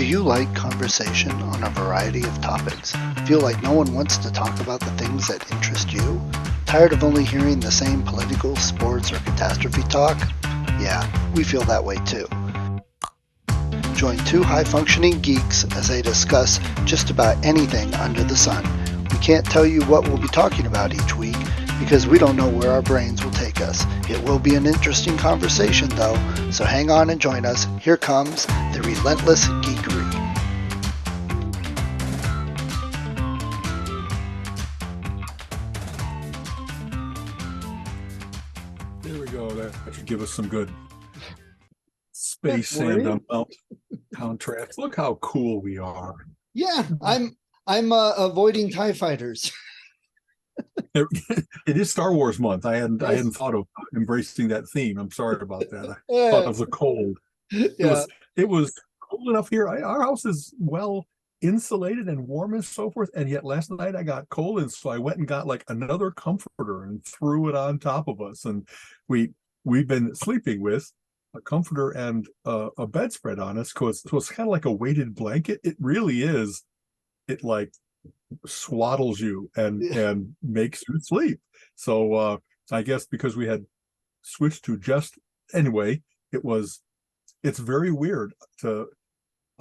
Do you like conversation on a variety of topics? Feel like no one wants to talk about the things that interest you? Tired of only hearing the same political, sports, or catastrophe talk? Yeah, we feel that way too. Join two high-functioning geeks as they discuss just about anything under the sun. We can't tell you what we'll be talking about each week because we don't know where our brains will take us. It will be an interesting conversation though, so hang on and join us. Here comes the Relentless Geekery. There we go. That should give us some good space and amount contrast. Look how cool we are. Yeah, I'm avoiding TIE fighters. It is Star Wars month. I hadn't thought of embracing that theme. I'm sorry about that. I thought it was the cold. Yeah. It was cold enough here. Our house is well insulated and warm and so forth. And yet last night I got cold, and so I went and got like another comforter and threw it on top of us. And we've been sleeping with a comforter and a bedspread on us, because so it's kind of like a weighted blanket. It really is. It like swaddles you and makes you sleep. So I guess because we had switched to just anyway, it's very weird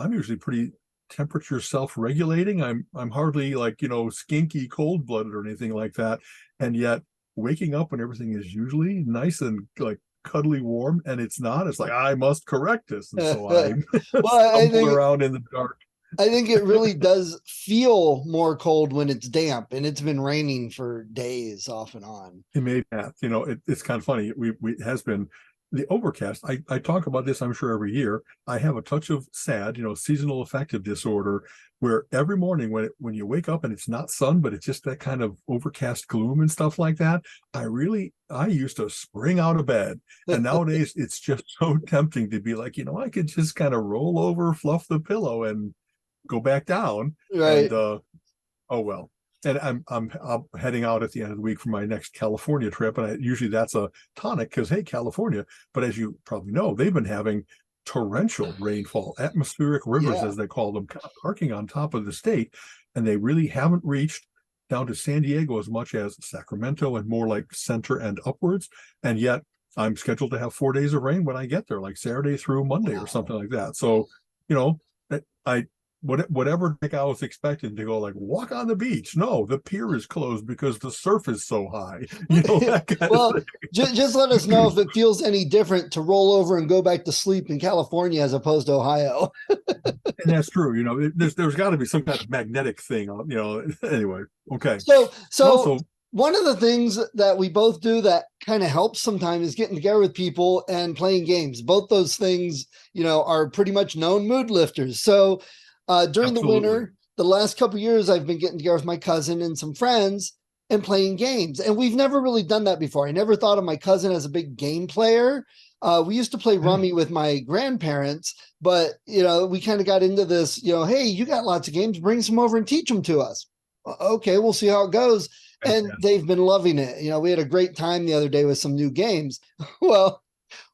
I'm usually pretty temperature self-regulating. I'm hardly like, skinky cold-blooded or anything like that, and yet waking up when everything is usually nice and like cuddly warm, and it's not, it's like I must correct this, and so I stumble around in the dark. I think it really does feel more cold when it's damp, and it's been raining for days off and on. It may have, it's kind of funny. It has been the overcast. I talk about this, I'm sure, every year. I have a touch of SAD, seasonal affective disorder, where every morning when you wake up and it's not sun, but it's just that kind of overcast gloom and stuff like that, I used to spring out of bed. And nowadays it's just so tempting to be like, I could just kind of roll over, fluff the pillow, and go back down. Right. And oh well. And I'm heading out at the end of the week for my next California trip, and usually that's a tonic because, hey, California. But as you probably know, they've been having torrential rainfall, atmospheric rivers, as they call them, kind of parking on top of the state, and they really haven't reached down to San Diego as much as Sacramento and more like center and upwards. And yet I'm scheduled to have 4 days of rain when I get there, like Saturday through Monday or something like that. So, whatever I was expecting to go like walk on the beach. No, the pier is closed because the surf is so high. Well, just let us know if it feels any different to roll over and go back to sleep in California as opposed to Ohio. And that's true. There's got to be some kind of magnetic thing. Anyway. Okay. So also, one of the things that we both do that kind of helps sometimes is getting together with people and playing games. Both those things, are pretty much known mood lifters. So during the winter, the last couple of years, I've been getting together with my cousin and some friends and playing games. And we've never really done that before. I never thought of my cousin as a big game player. We used to play rummy with my grandparents, but, we kind of got into this, hey, you got lots of games, bring some over and teach them to us. Okay, we'll see how it goes. And they've been loving it. We had a great time the other day with some new games. Well,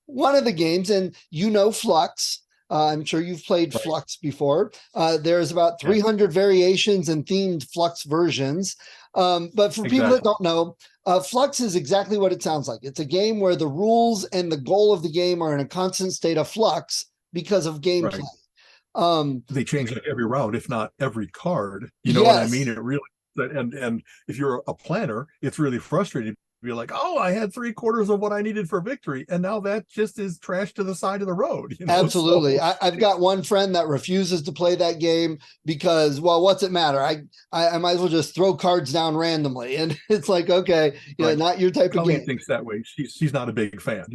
one of the games, and Fluxx, I'm sure you've played Fluxx before. There's about 300 variations and themed Fluxx versions. But for people that don't know, Fluxx is exactly what it sounds like. It's a game where the rules and the goal of the game are in a constant state of flux because of gameplay. They change like every round, if not every card. You know what I mean? It really, and if you're a planner, it's really frustrating. Be like, oh, I had 3/4 of what I needed for victory, and now that just is trash to the side of the road. Absolutely. So, I've got one friend that refuses to play that game because, well, what's it matter? I might as well just throw cards down randomly, and it's like, okay, not your type of game. Colleen thinks that way. She's not a big fan,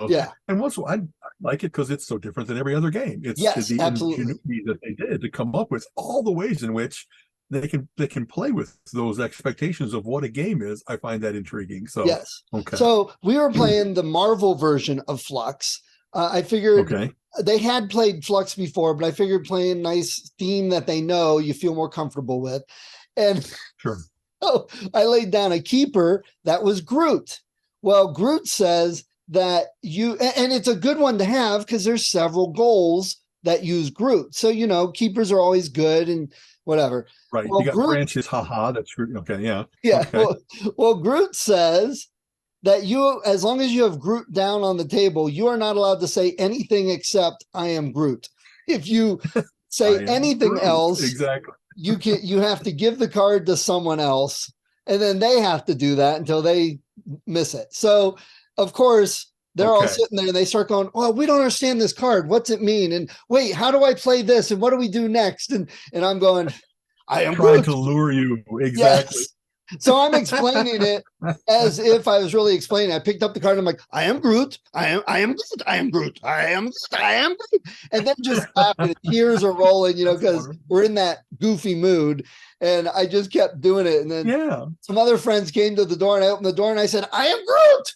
Yeah. And once I like it because it's so different than every other game. It's the ingenuity that they did to come up with all the ways in which they can play with those expectations of what a game is. I find that intriguing. So yes. Okay. So we were playing the Marvel version of Fluxx. I figured they had played Fluxx before, but I figured playing nice theme that they know you feel more comfortable with. And sure. So I laid down a keeper that was Groot. Well, Groot says that and it's a good one to have because there's several goals that use Groot. So, keepers are always good and whatever. Right. Well, You got Groot, branches. Haha. That's okay. Yeah. yeah. Okay. Well, Groot says that as long as you have Groot down on the table, you are not allowed to say anything except "I am Groot." If you say anything Groot. else, Exactly. you have to give the card to someone else, and then they have to do that until they miss it. So, of course, they're all sitting there and they start going, "Well, we don't understand this card. What's it mean? And wait, how do I play this? And what do we do next?" And I'm going, "I am trying Groot." to lure you. Exactly. Yes. So I'm explaining it as if I was really explaining. I picked up the card and I'm like, "I am Groot. I am Groot. I am Groot. I am Groot. I am Groot." And then just laughing, tears are rolling, because we're in that goofy mood. And I just kept doing it. And then some other friends came to the door and I opened the door and I said, "I am Groot."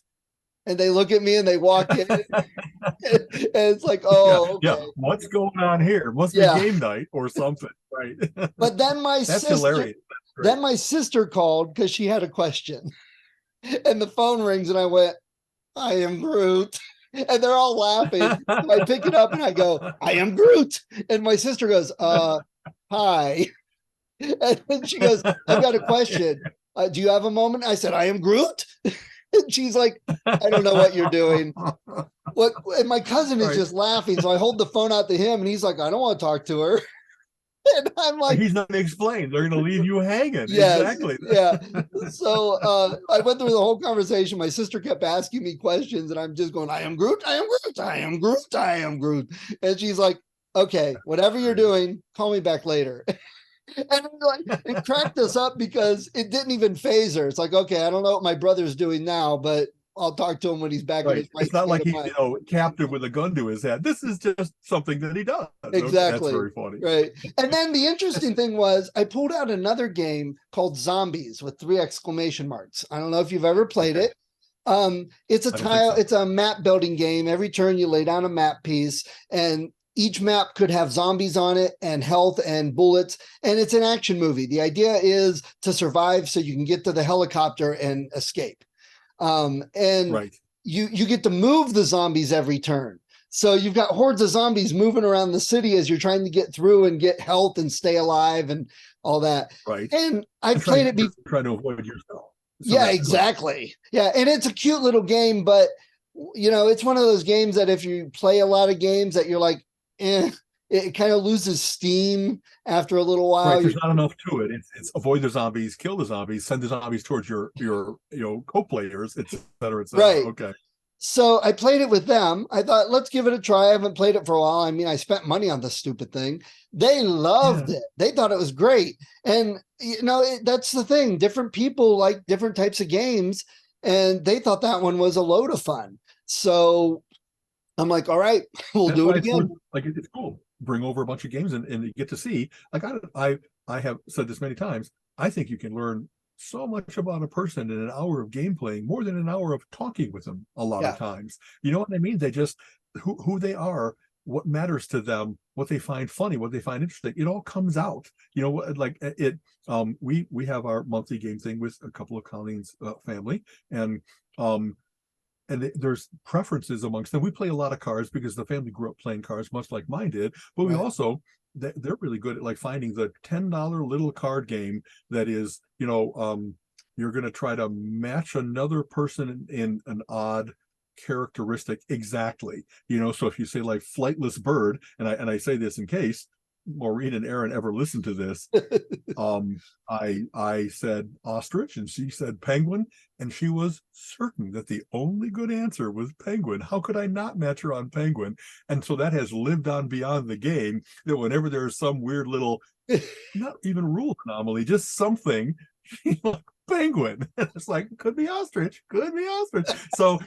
And they look at me and they walk in. And it's like, oh, okay. Yeah. What's going on here? Must be game night or something, right? But then That's hilarious. Then my sister called because she had a question. And the phone rings and I went, "I am Groot." And they're all laughing. So I pick it up and I go, "I am Groot." And my sister goes, "Hi." And then she goes, "I've got a question. Do you have a moment?" I said, "I am Groot." And she's like, "I don't know what you're doing." What? And my cousin is just laughing. So I hold the phone out to him and he's like, "I don't want to talk to her." And I'm like, he's not going to explain. They're going to leave you hanging. Yes, exactly. Yeah. So I went through the whole conversation. My sister kept asking me questions and I'm just going, "I am Groot. I am Groot. I am Groot. I am Groot." And she's like, "Okay, whatever you're doing, call me back later." And it cracked us up because it didn't even phase her. It's like, okay, I don't know what my brother's doing now, but I'll talk to him when he's back in his right. It's not like he's captive with a gun to his head. This is just something that he does. Exactly. Okay, that's very funny. Right. And then the interesting thing was I pulled out another game called Zombies with 3 exclamation marks. I don't know if you've ever played it. It's it's a map building game. Every turn you lay down a map piece and each map could have zombies on it and health and bullets. And it's an action movie. The idea is to survive so you can get to the helicopter and escape. And you get to move the zombies every turn. So you've got hordes of zombies moving around the city as you're trying to get through and get health and stay alive and all that. Right. And I've played it before. Trying to avoid yourself. So yeah, exactly. Yeah. And it's a cute little game, but it's one of those games that if you play a lot of games that you're like, it kind of loses steam after a little while. Right, there's not enough to it. It's avoid the zombies, kill the zombies, send the zombies towards your co-players, et cetera, et cetera. Right. Okay. So I played it with them. I thought, let's give it a try. I haven't played it for a while. I mean, I spent money on this stupid thing. They loved it. They thought it was great. And, that's the thing. Different people like different types of games. And they thought that one was a load of fun. So I'm like, all right, we'll do it again. It's cool. Bring over a bunch of games and you get to see. I have said this many times. I think you can learn so much about a person in an hour of game playing, more than an hour of talking with them a lot of times. You know what I mean? They just who they are, what matters to them, what they find funny, what they find interesting. It all comes out. We have our monthly game thing with a couple of Colleen's family, and there's preferences amongst them. We play a lot of cards because the family grew up playing cards, much like mine did. But we also, they're really good at finding the $10 little card game that is, you're going to try to match another person in an odd characteristic exactly. So if you say flightless bird, and I say this in case Maureen and Aaron ever listen to this, I said ostrich and she said penguin, and she was certain that the only good answer was penguin. How could I not match her on penguin? And so that has lived on beyond the game, that whenever there's some weird little, not even rule anomaly, just something, penguin. It's could be ostrich. So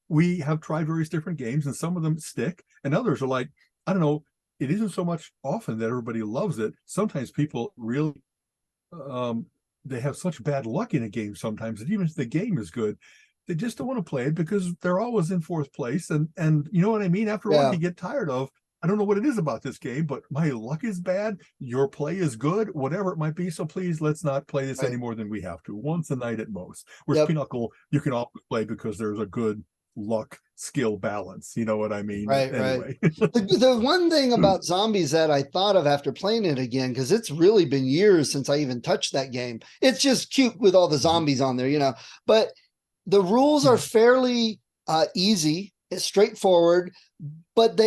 we have tried various different games, and some of them stick, and others are I don't know. It isn't so much often that everybody loves it. Sometimes people really, they have such bad luck in a game sometimes that even if the game is good, they just don't want to play it because they're always in 4th place. And you know what I mean? After a while, you get tired of, I don't know what it is about this game, but my luck is bad. Your play is good, whatever it might be. So please, let's not play this any more than we have to. Once a night at most. Whereas Pinochle, you can always play because there's a good luck, skill, balance. You know what I mean? Right, Anyway. The one thing about zombies that I thought of after playing it again, because it's really been years since I even touched that game. It's just cute with all the zombies on there, but the rules are fairly easy, it's straightforward. But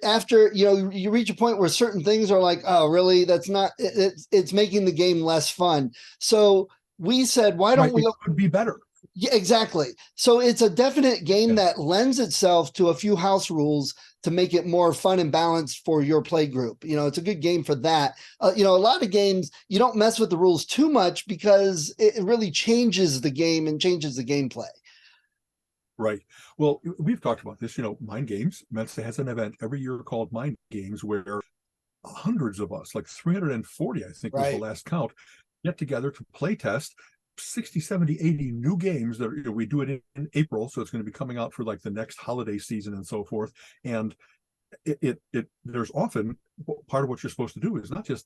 after you reach a point where certain things are like, oh, really? That's not. It's making the game less fun. So we said, why don't we? It could be better. Yeah, exactly. So it's a definite game that lends itself to a few house rules to make it more fun and balanced for your play group. It's a good game for that. A lot of games, you don't mess with the rules too much because it really changes the game and changes the gameplay. Right. Well, we've talked about this, Mind Games. Mensa has an event every year called Mind Games where hundreds of us, like 340, I think was the last count, get together to play test 60, 70, 80 new games that we do it in April. So it's going to be coming out for like the next holiday season and so forth. And there's often part of what you're supposed to do is not just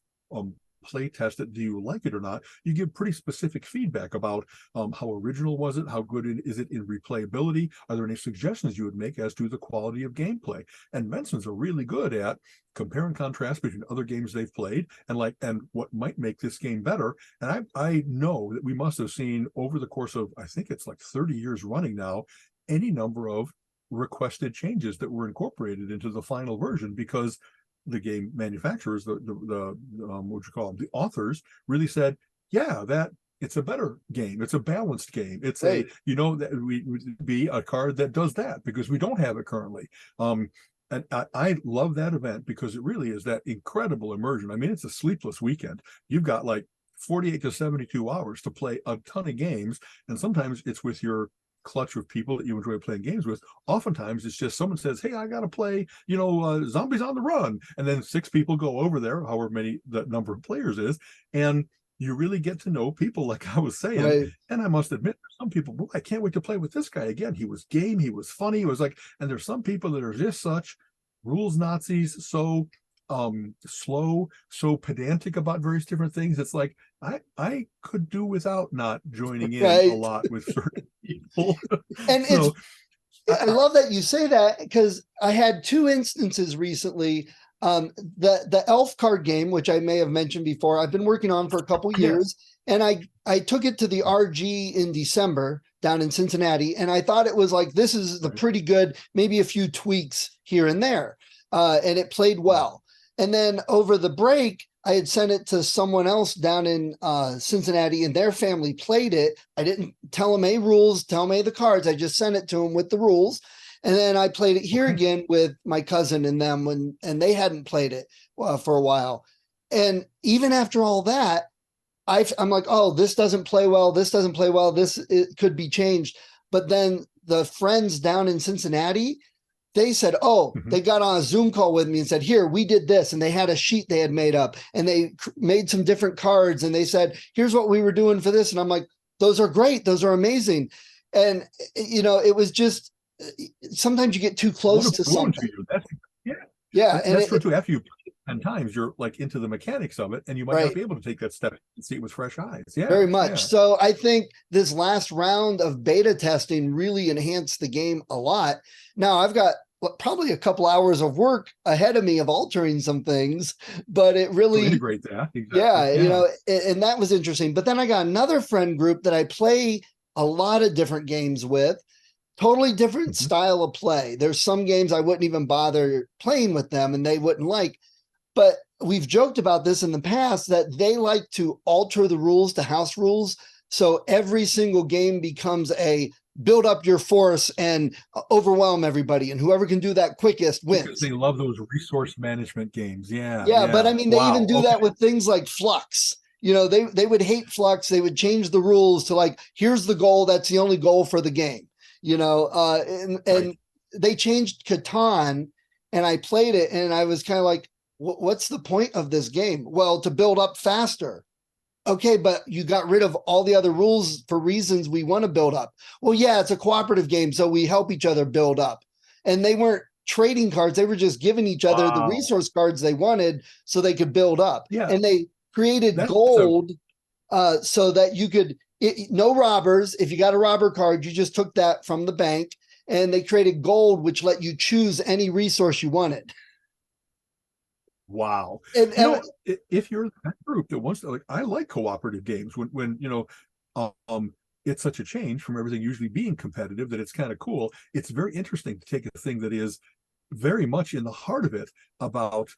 play test it. Do you like it or not? You give pretty specific feedback about how original was it? How good is it in replayability? Are there any suggestions you would make as to the quality of gameplay? And Mensans are really good at compare and contrast between other games they've played and what might make this game better. And I know that we must have seen over the course of, I think it's like 30 years running now, any number of requested changes that were incorporated into the final version because the game manufacturers, the what you call them, the authors really said, yeah, that it's a better game. It's a balanced game. It's that we would be a card that does that because we don't have it currently. And I love that event because it really is that incredible immersion. I mean, it's a sleepless weekend. You've got like 48 to 72 hours to play a ton of games. And sometimes it's with your clutch of people that you enjoy playing games with. Oftentimes it's just someone says, hey, I gotta play Zombies on the Run, and then 6 people go over there, however many the number of players is, and you really get to know people, like I was saying. And I must admit, some people, I can't wait to play with this guy again. He was game, he was funny, he was like, and there's some people that are just such rules Nazis, so slow, so pedantic about various different things. It's like I could do without not joining in a lot with certain people. And so, I love that you say that because I had 2 instances recently. The elf card game, which I may have mentioned before, I've been working on for a couple years, and I took it to the RG in December down in Cincinnati, and I thought it was like, this is the pretty good, maybe a few tweaks here and there, and it played well. And then over the break, I had sent it to someone else down in Cincinnati, and their family played it. I didn't tell them any rules, tell them any of the cards. I just sent it to them with the rules. And then I played it here again with my cousin and them and they hadn't played it for a while. And even after all that, I'm like, oh, this doesn't play well. This doesn't play well. It could be changed. But then the friends down in Cincinnati, they said, they got on a Zoom call with me and said, here, we did this. And they had a sheet they had made up and they made some different cards. And they said, here's what we were doing for this. And I'm like, those are great. Those are amazing. And, it was just, sometimes you get too close to something. That's true too. After you play it 10 times, you're like into the mechanics of it and you might not be able to take that step and see it with fresh eyes. Very much. So I think this last round of beta testing really enhanced the game a lot. Now I've got probably a couple hours of work ahead of me of altering some things, but it really integrate that. Exactly. And that was interesting. But then I got another friend group that I play a lot of different games with. Totally different style of play. There's some games I wouldn't even bother playing with them and they wouldn't like, but we've joked about this in the past that they like to alter the rules to house rules. So every single game becomes a build up your force and overwhelm everybody. And whoever can do that quickest wins. Because they love those resource management games. Yeah. But I mean, they even do that with things like Fluxx. They would hate Fluxx. They would change the rules to like, here's the goal. That's the only goal for the game. And they changed Catan and I played it and I was kind of like, what's the point of this game? Well, to build up faster. Okay, but you got rid of all the other rules for reasons we want to build up. Well, yeah, it's a cooperative game, so we help each other build up. And they weren't trading cards. They were just giving each other the resource cards they wanted so they could build up. Yeah. And they created gold so that you could, no robbers. If you got a robber card, you just took that from the bank and they created gold, which let you choose any resource you wanted. Wow. And, You know, if you're that group that wants to, like, I like cooperative games when you know, it's such a change from everything usually being competitive that it's kind of cool. It's very interesting to take a thing that is very much in the heart of it about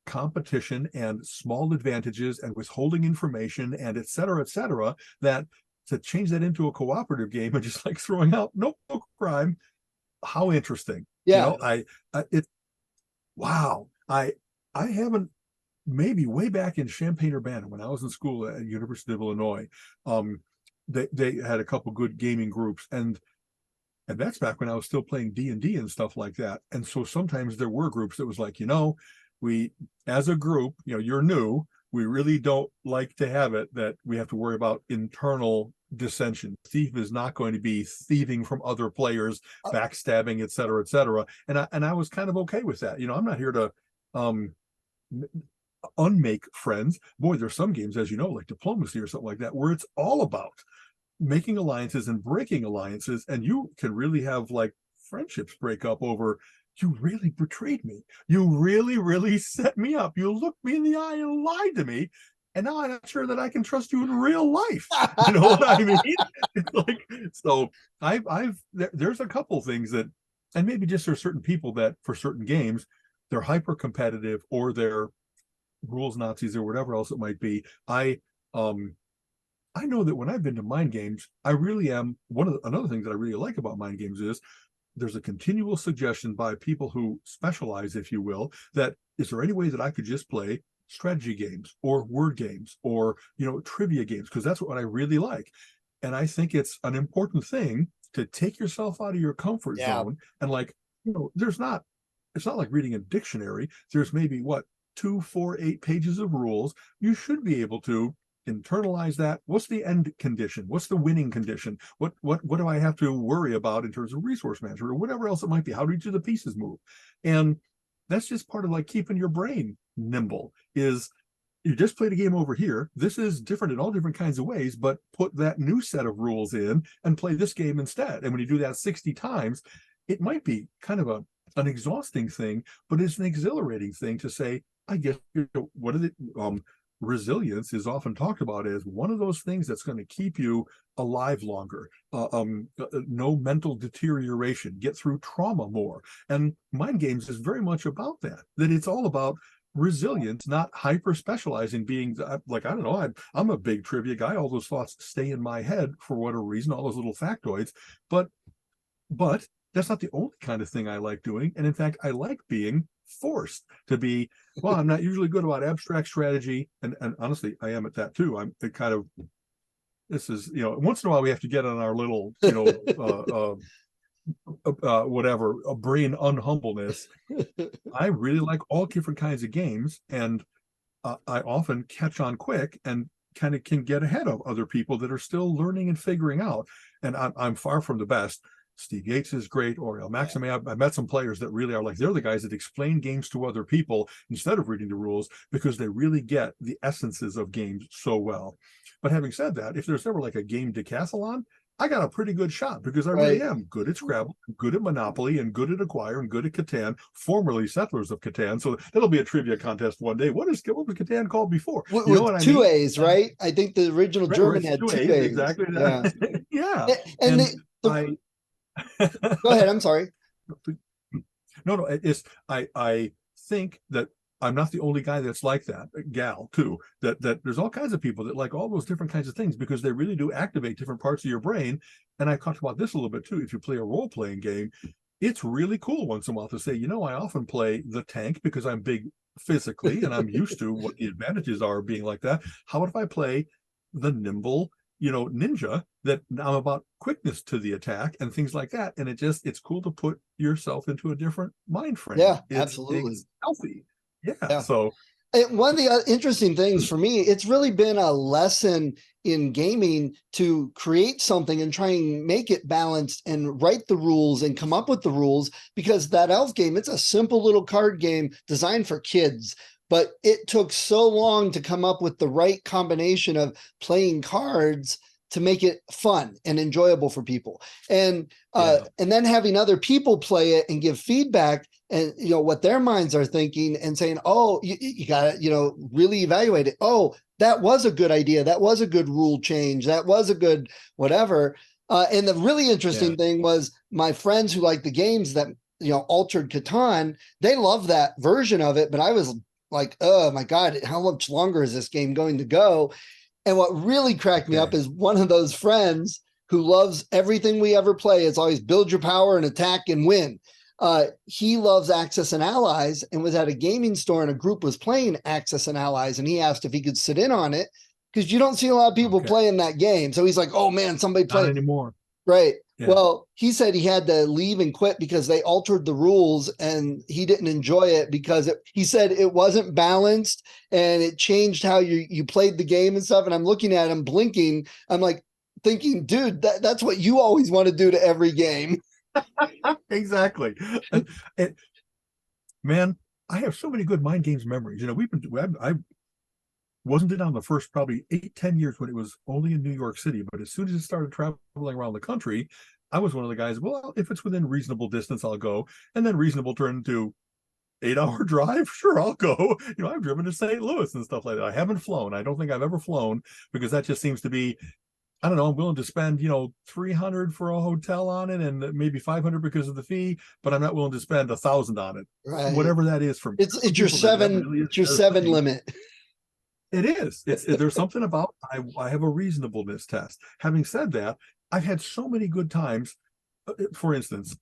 competition and small advantages and withholding information and et cetera, that to change that into a cooperative game and just like throwing out no crime. How interesting. You yeah, know, wow. I haven't, maybe way back in Champaign-Urbana when I was in school at University of Illinois. They had a couple good gaming groups, and that's back when I was still playing D&D and stuff like that. And so sometimes there were groups that was like, you know, we, as a group, you know, you're new, we really don't like to have it that we have to worry about internal dissension. Thief is not going to be thieving from other players, backstabbing, et cetera. And I was kind of okay with that. You know, I'm not here to unmake friends. Boy, there's some games, as you know, like Diplomacy or something like that, where it's all about making alliances and breaking alliances, and you can really have like friendships break up over, you really betrayed me, you really set me up, you looked me in the eye and lied to me, and now I'm not sure that I can trust you in real life. You know what I mean? It's like, so there's a couple things that, and maybe just there's certain people that for certain games they're hyper competitive or they're rules Nazis or whatever else it might be. I know that when I've been to mind games, I really am, another thing that I really like about mind games is there's a continual suggestion by people who specialize, if you will, that is there any way that I could just play strategy games or word games or, you know, trivia games, because that's what I really like. And I think it's an important thing to take yourself out of your comfort zone. And like, you know, it's not like reading a dictionary. There's maybe 2, 4, 8 pages of rules. You should be able to internalize that. What's the end condition? What's the winning condition? What do I have to worry about in terms of resource management or whatever else it might be? How do each of the pieces move? And that's just part of like keeping your brain nimble. Is you just played a game over here. This is different in all different kinds of ways, but put that new set of rules in and play this game instead. And when you do that 60 times, it might be kind of an exhausting thing, but it's an exhilarating thing to say, I guess, you know, what are the resilience is often talked about as one of those things that's going to keep you alive longer. No mental deterioration, get through trauma more. And mind games is very much about that it's all about resilience, not hyper specializing, being like, I don't know, I'm a big trivia guy. All those thoughts stay in my head for whatever reason, all those little factoids. But that's not the only kind of thing I like doing. And in fact, I like being forced to be, well, I'm not usually good about abstract strategy. And honestly, I am at that too. I'm kind of, this is, you know, once in a while we have to get on our little, you know, whatever, a brain unhumbleness. I really like all different kinds of games. And I often catch on quick and kind of can get ahead of other people that are still learning and figuring out. And I'm far from the best. Steve Yates is great. Oriel Maxime. I met some players that really are like, they're the guys that explain games to other people instead of reading the rules because they really get the essences of games so well. But having said that, if there's ever like a game decathlon, I got a pretty good shot because I really am good at Scrabble, good at Monopoly, and good at Acquire, and good at Catan, formerly Settlers of Catan. So that'll be a trivia contest one day. What was Catan called before? You know what I mean? 2 A's, right? I think the original German had 2 A's. Exactly. Yeah. Yeah. And go ahead. I'm sorry. No, it's I think that I'm not the only guy that's like that, gal too, that there's all kinds of people that like all those different kinds of things because they really do activate different parts of your brain. And I talked about this a little bit too. If you play a role-playing game, it's really cool once in a while to say, you know, I often play the tank because I'm big physically and I'm used to what the advantages are of being like that. How about if I play the nimble, you know, ninja, that I'm about quickness to the attack and things like that. And it's cool to put yourself into a different mind frame. Yeah, absolutely. It's healthy. Yeah. So one of the interesting things for me, it's really been a lesson in gaming to create something and try and make it balanced and write the rules and come up with the rules, because that elf game, it's a simple little card game designed for kids. But it took so long to come up with the right combination of playing cards to make it fun and enjoyable for people. And Yeah. and then having other people play it and give feedback and what their minds are thinking and saying, oh, you got to, really evaluate it. Oh, that was a good idea. That was a good rule change. That was a good whatever. And the really interesting thing was my friends who like the games that, altered Catan, they love that version of it. But I was like, oh my God, how much longer is this game going to go? And what really cracked me up is one of those friends who loves everything we ever play. It's always build your power and attack and win. He loves Axis and Allies and was at a gaming store and a group was playing Axis and Allies. And he asked if he could sit in on it because you don't see a lot of people playing that game. So he's like, oh man, somebody play Not anymore. Right. Yeah. Well, he said he had to leave and quit because they altered the rules and he didn't enjoy it because he said it wasn't balanced and it changed how you played the game and stuff. And I'm looking at him blinking. I'm like thinking, dude, that's what you always want to do to every game. Exactly. And, man, I have so many good mind games memories. I wasn't in on the first probably 8-10 years when it was only in New York City, but as soon as it started traveling around the country, I was one of the guys, well, if it's within reasonable distance, I'll go. And then reasonable turned into 8-hour drive. Sure, I'll go. I've driven to St. Louis and stuff like that. I haven't flown. I don't think I've ever flown because that just seems to be, I don't know, I'm willing to spend, $300 for a hotel on it and maybe $500 because of the fee, but I'm not willing to spend $1,000 on it. Right. Whatever that is for me. It's your seven limit. It is. There's something about I have a reasonableness test. Having said that, I've had so many good times. For instance,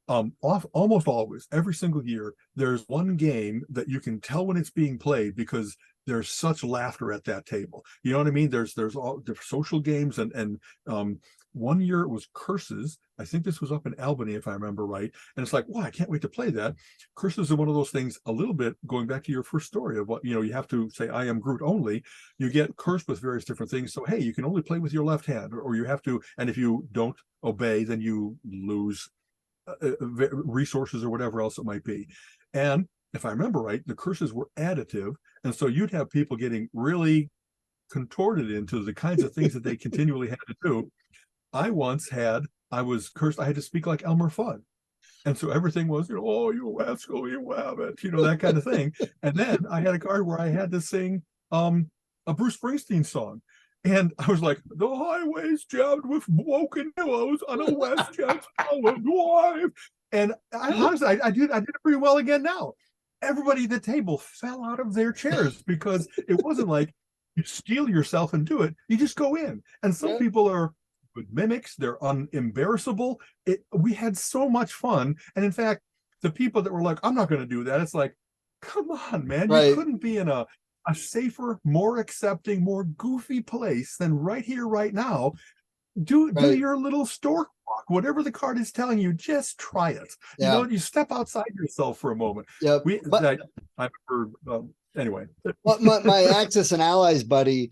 almost always, every single year, there's one game that you can tell when it's being played because there's such laughter at that table. You know what I mean? There's all the social games and one year it was Curses. I think this was up in Albany, if I remember right. And it's like, wow, I can't wait to play that. Curses are one of those things, a little bit going back to your first story of what, you have to say, I am Groot only. You get cursed with various different things. So, hey, you can only play with your left hand, or you have to, and if you don't obey, then you lose resources or whatever else it might be. And if I remember right, the curses were additive. And so you'd have people getting really contorted into the kinds of things that they continually had to do. I was cursed. I had to speak like Elmer Fudd. And so everything was, oh, you rascal, you have it, that kind of thing. And then I had a card where I had to sing a Bruce Springsteen song. And I was like, the highways jammed with broken pillows on a WestJet drive. And honestly, I did it pretty well again now. Everybody at the table fell out of their chairs because it wasn't like you steel yourself and do it. You just go in. And some people are good mimics. They're unembarrassable. We had so much fun. And in fact, the people that were like, I'm not going to do that. It's like, come on, man. Right. You couldn't be in a safer, more accepting, more goofy place than right here, right now. Do your little stork walk, whatever the card is telling you, just try it. You step outside yourself for a moment. Anyway. my Axis and Allies buddy,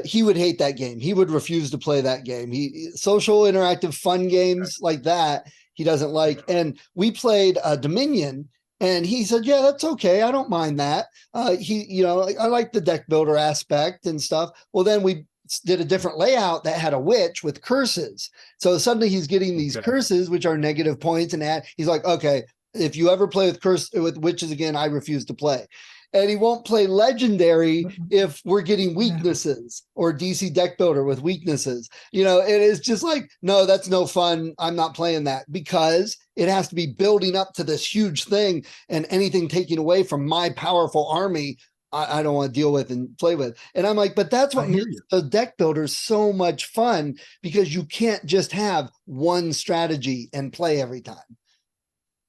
he would hate that game. He would refuse to play that game. Social, interactive, fun games like that he doesn't like. And we played Dominion. And he said, yeah, that's okay. I don't mind that. I like the deck builder aspect and stuff. Well, then we did a different layout that had a witch with curses. So suddenly he's getting these curses, which are negative points. And he's like, okay, if you ever play with witches again, I refuse to play. And he won't play legendary if we're getting weaknesses or DC deck builder with weaknesses. It is just like, no, that's no fun. I'm not playing that because it has to be building up to this huge thing, and anything taking away from my powerful army, I don't want to deal with and play with. And I'm like, but that's what makes the deck builders so much fun, because you can't just have one strategy and play every time.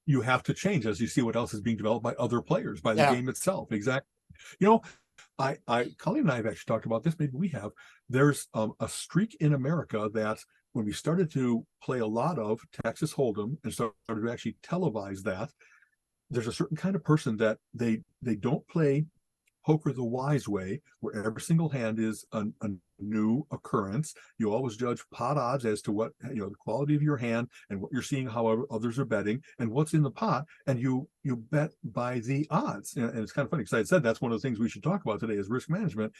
You have to change as you see what else is being developed by other players, by the game itself. Exactly. Colleen and I have actually talked about this. Maybe we have. There's a streak in America that when we started to play a lot of Texas Hold'em and started to actually televise that, there's a certain kind of person that they don't play poker the wise way, where every single hand is a new occurrence. You always judge pot odds as to what, the quality of your hand and what you're seeing, however others are betting, and what's in the pot, and you bet by the odds. And it's kind of funny because I said that's one of the things we should talk about today is risk management.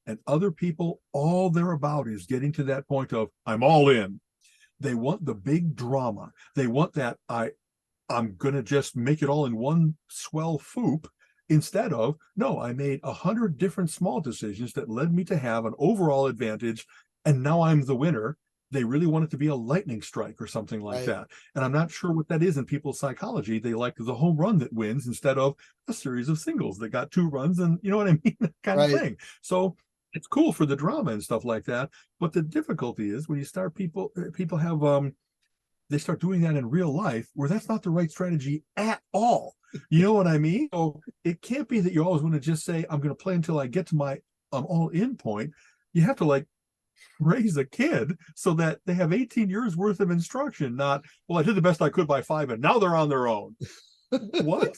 And other people, all they're about is getting to that point of, I'm all in. They want the big drama. They want that I'm gonna just make it all in one swell foop, instead of, no, I made 100 different small decisions that led me to have an overall advantage, and now I'm the winner. They really want it to be a lightning strike or something like Right. that. And I'm not sure what that is in people's psychology. They like the home run that wins instead of a series of singles that got 2 runs, and you know what I mean? That kind of Right. thing. So it's cool for the drama and stuff like that. But the difficulty is when you start people have they start doing that in real life, where that's not the right strategy at all. You know what I mean? So it can't be that you always want to just say, I'm going to play until I get to my all in point. You have to like raise a kid so that they have 18 years worth of instruction, not, well, I did the best I could by 5 and now they're on their own. What?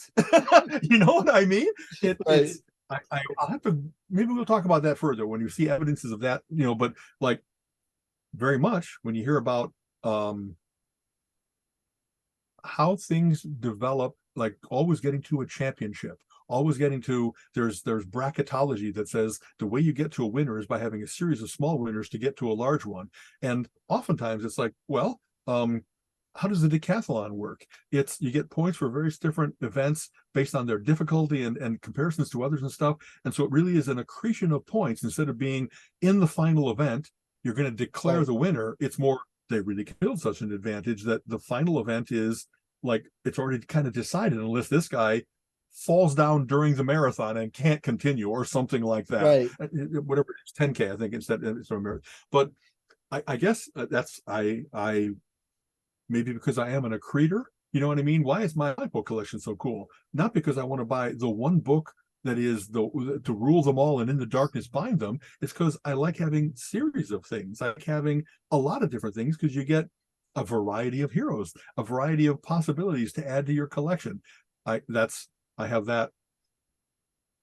You know what I mean? Right. It's, I'll have to, maybe we'll talk about that further when you see evidences of that, you know, but like very much when you hear about how things develop, like always getting to a championship, always getting to, there's bracketology that says the way you get to a winner is by having a series of small winners to get to a large one. And oftentimes it's like, well, how does the decathlon work? It's, you get points for various different events based on their difficulty and comparisons to others and stuff. And so it really is an accretion of points. Instead of being in the final event, you're going to declare the winner. It's more, they really killed such an advantage that the final event is like, it's already kind of decided, unless this guy falls down during the marathon and can't continue or something like that. Right. Whatever it is, 10K, I think instead it's a marathon. But I guess that's, I maybe because I am an accreter, you know what I mean? Why is my book collection so cool? Not because I want to buy the one book that is to rule them all and in the darkness bind them. It's because I like having series of things. I like having a lot of different things, because you get a variety of heroes, a variety of possibilities to add to your collection. I have that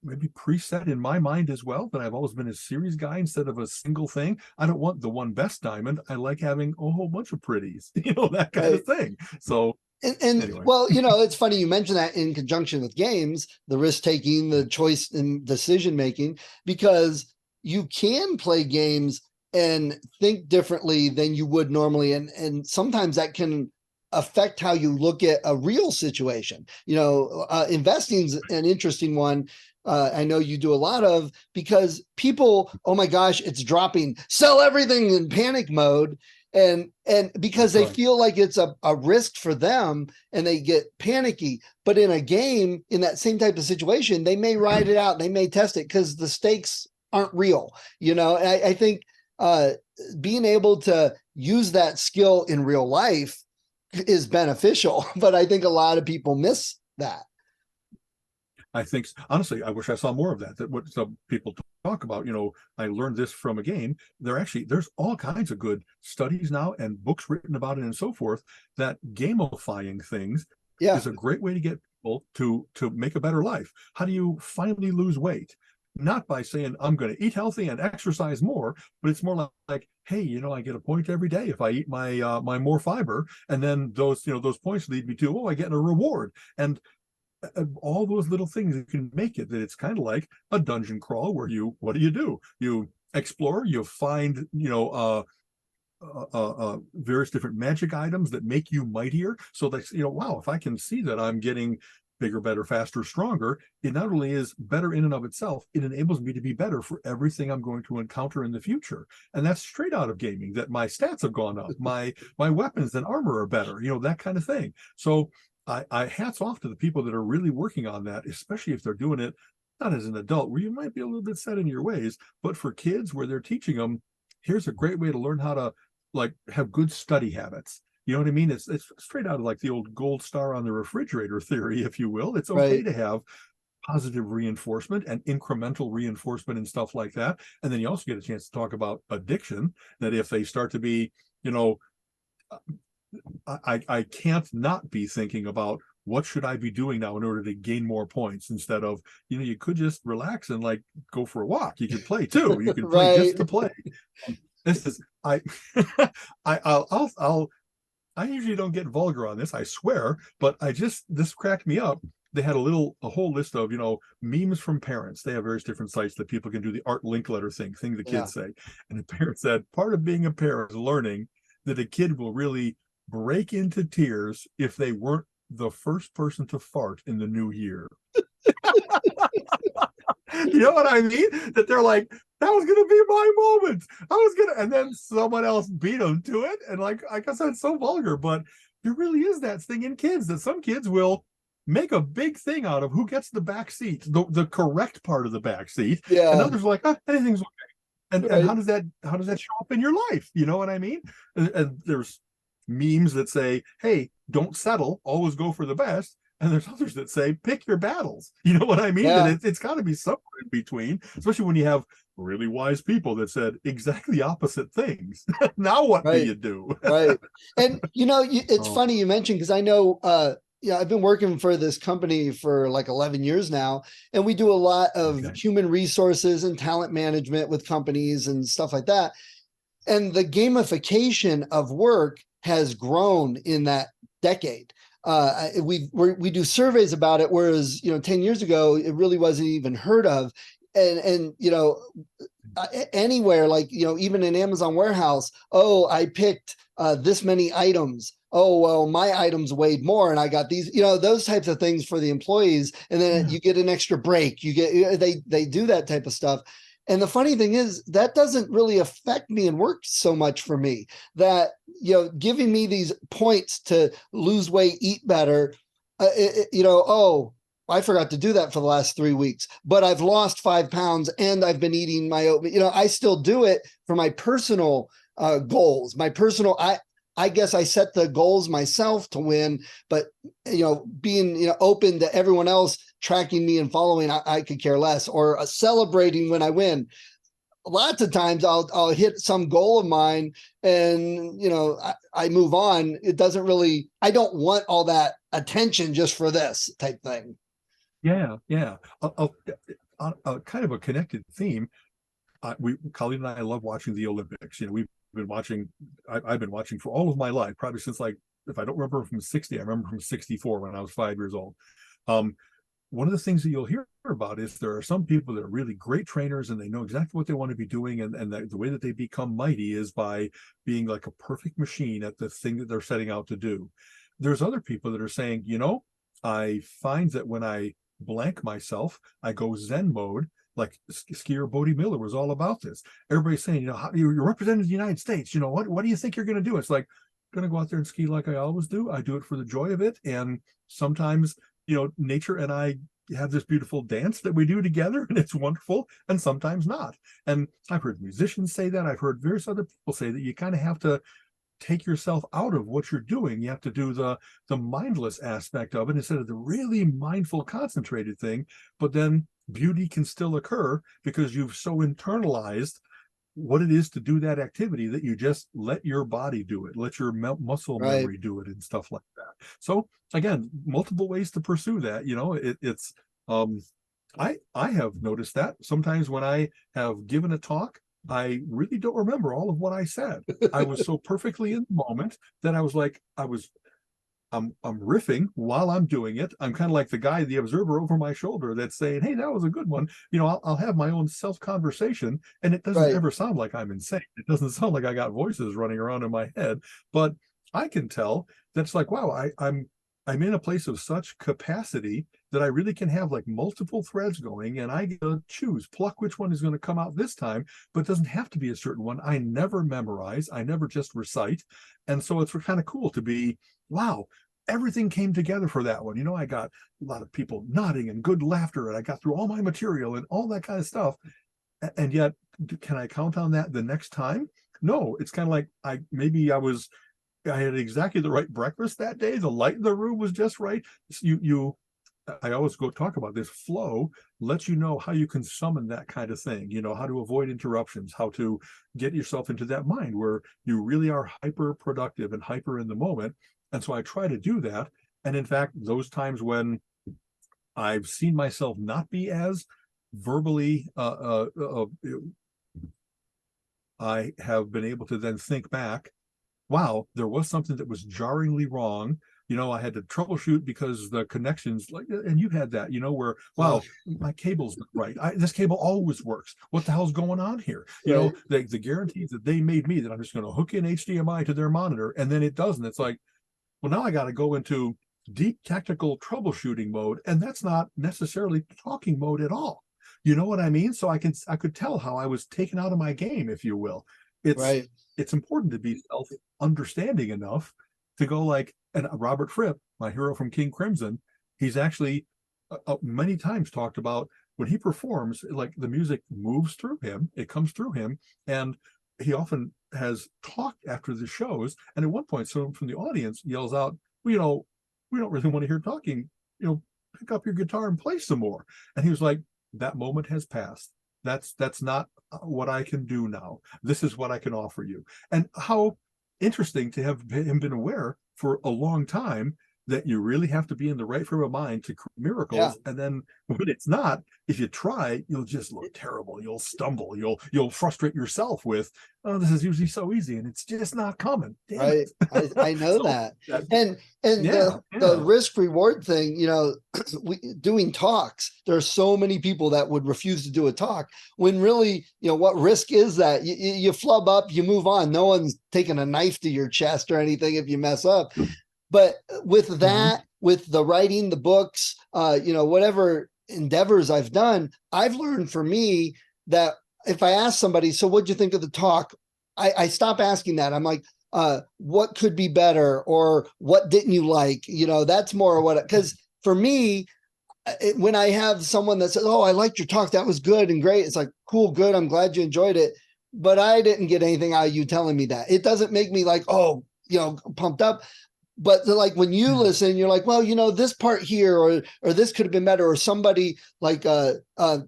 maybe preset in my mind as well, but I've always been a series guy instead of a single thing. I don't want the one best diamond. I like having a whole bunch of pretties, you know, that kind of thing. So And anyway. Well, you know, it's funny you mentioned that in conjunction with games, the risk taking, the choice and decision making, because you can play games and think differently than you would normally, and sometimes that can affect how you look at a real situation. You know, investing's an interesting one. I know you do a lot of, because people, oh my gosh, it's dropping, sell everything in panic mode. And because they feel like it's a risk for them and they get panicky. But in a game, in that same type of situation, they may ride it out. They may test it because the stakes aren't real. You know, I think being able to use that skill in real life is beneficial, but I think a lot of people miss that. I think, honestly, I wish I saw more of that. That what some people talk about, you know, I learned this from a game. There's all kinds of good studies now and books written about it and so forth, that gamifying things is a great way to get people to make a better life. How do you finally lose weight? Not by saying, I'm going to eat healthy and exercise more, but it's more like, hey, you know, I get a point every day if I eat my my more fiber, and then those, you know, those points lead me to, oh, I get a reward. And all those little things that can make it that it's kind of like a dungeon crawl, where what do? You explore, you find, you know, various different magic items that make you mightier. So that, you know, wow, if I can see that I'm getting bigger, better, faster, stronger, it not only is better in and of itself, it enables me to be better for everything I'm going to encounter in the future. And that's straight out of gaming, that my stats have gone up, my weapons and armor are better, you know, that kind of thing. So I hats off to the people that are really working on that, especially if they're doing it not as an adult, where you might be a little bit set in your ways, but for kids, where they're teaching them, here's a great way to learn how to like have good study habits. You know what I mean? It's straight out of like the old gold star on the refrigerator theory, if you will. It's okay to have positive reinforcement and incremental reinforcement and stuff like that. And then you also get a chance to talk about addiction, that if they start to be, you know, I can't not be thinking about, what should I be doing now in order to gain more points, instead of, you know, you could just relax and like go for a walk. You could play too. You could play just to play. This is I usually don't get vulgar on this, I swear, but this cracked me up. they had a whole list of, memes from parents. They have various different sites that people can do the art link letter thing the kids say. And the parent said, part of being a parent is learning that a kid will really break into tears if they weren't the first person to fart in the new year. You know what I mean? That they're like, that was gonna be my moment. And then someone else beat them to it. And like I said, it's so vulgar, but there really is that thing in kids that some kids will make a big thing out of who gets the back seat, the correct part of the back seat. Yeah. And others are like, anything's okay. And Right. how does that show up in your life? You know what I mean? And there's memes that say, hey, don't settle, always go for the best. And there's others that say, pick your battles. You know what I mean? Yeah. And it's got to be somewhere in between, especially when you have really wise people that said exactly opposite things. Now what do you do? Right. And, it's funny you mentioned, because I know, I've been working for this company for like 11 years now, and we do a lot of human resources and talent management with companies and stuff like that. And the gamification of work has grown in that decade. We do surveys about it, whereas 10 years ago it really wasn't even heard of. And anywhere, like even in Amazon warehouse, I picked this many items. Oh, well, my items weighed more and I got these, those types of things for the employees. And then you get an extra break. They do that type of stuff. And the funny thing is that doesn't really affect me and work so much for me. That, giving me these points to lose weight, eat better, I forgot to do that for the last 3 weeks, but I've lost 5 pounds and I've been eating my oatmeal. I still do it for my personal goals, I guess I set the goals myself to win, but being open to everyone else tracking me and following, I could care less, or celebrating when I win. Lots of times I'll hit some goal of mine and I move on. It doesn't really, I don't want all that attention just for this type thing. Yeah. Kind of a connected theme. Colleen and I love watching the Olympics. We've been watching. I've been watching for all of my life, probably since, like, if I don't remember from 60, I remember from 64 when I was 5 years old. One of the things that you'll hear about is there are some people that are really great trainers and they know exactly what they want to be doing, and the way that they become mighty is by being like a perfect machine at the thing that they're setting out to do. There's other people that are saying, I find that when I blank myself, I go Zen mode. Like skier Bodie Miller was all about this. Everybody's saying, how you're representing the United States. What do you think you're going to do? It's like, I'm going to go out there and ski like I always do. I do it for the joy of it. And sometimes, nature and I have this beautiful dance that we do together, and it's wonderful. And sometimes not. And I've heard musicians say that. I've heard various other people say that you kind of have to take yourself out of what you're doing. You have to do the mindless aspect of it instead of the really mindful, concentrated thing. But then beauty can still occur because you've so internalized what it is to do that activity that you just let your body do it, let your muscle memory do it, and stuff like that. So again, multiple ways to pursue that. It's I have noticed that sometimes when I have given a talk, I really don't remember all of what I said. I was so perfectly in the moment that I was like, I'm riffing while I'm doing it. I'm kind of like the guy, the observer over my shoulder that's saying, hey, that was a good one. I'll have my own self-conversation, and it doesn't ever sound like I'm insane. It doesn't sound like I got voices running around in my head, but I can tell that's like, wow, I'm in a place of such capacity that I really can have like multiple threads going, and I get to pluck which one is going to come out this time, but it doesn't have to be a certain one. I never memorize. I never just recite. And so it's kind of cool to be, wow, everything came together for that one. I got a lot of people nodding and good laughter, and I got through all my material and all that kind of stuff. And yet, can I count on that the next time? No, it's kind of like I had exactly the right breakfast that day. The light in the room was just right. I always go talk about this. Flow lets you know how you can summon that kind of thing, how to avoid interruptions, how to get yourself into that mind where you really are hyper productive and hyper in the moment. And so I try to do that. And in fact, those times when I've seen myself not be as verbally, I have been able to then think back, wow, there was something that was jarringly wrong. I had to troubleshoot because the connections, like, and you had that, where, wow, my cable's not right. This cable always works. What the hell's going on here? The guarantees that they made me that I'm just going to hook in HDMI to their monitor, and then it doesn't. It's like, well, now I got to go into deep technical troubleshooting mode, and that's not necessarily talking mode at all. You know what I mean? So I could tell how I was taken out of my game, if you will. It's important to be self-understanding enough to go like, and Robert Fripp, my hero from King Crimson, he's actually many times talked about when he performs, like the music moves through him, it comes through him, and he often has talked after the shows. And at one point, someone from the audience yells out, well, we don't really want to hear talking, pick up your guitar and play some more. And he was like, that moment has passed. That's not what I can do now. This is what I can offer you. And how interesting to have him been aware for a long time that you really have to be in the right frame of mind to create miracles. And then when it's not, if you try, you'll just look terrible. You'll stumble. You'll frustrate yourself with, oh, this is usually so easy, and it's just not coming. Right. I know that. And the risk reward thing, doing talks, there are so many people that would refuse to do a talk when really, what risk is that? You flub up, you move on. No one's taking a knife to your chest or anything if you mess up. But with that, with the writing, the books, whatever endeavors I've done, I've learned for me that if I ask somebody, so what'd you think of the talk? I stop asking that. I'm like, what could be better, or what didn't you like? That's more what, because for me, when I have someone that says, oh, I liked your talk, that was good and great. It's like, cool, good. I'm glad you enjoyed it. But I didn't get anything out of you telling me that. It doesn't make me like, oh, pumped up. But like when you listen, you're like, well, this part here, or this could have been better, or somebody like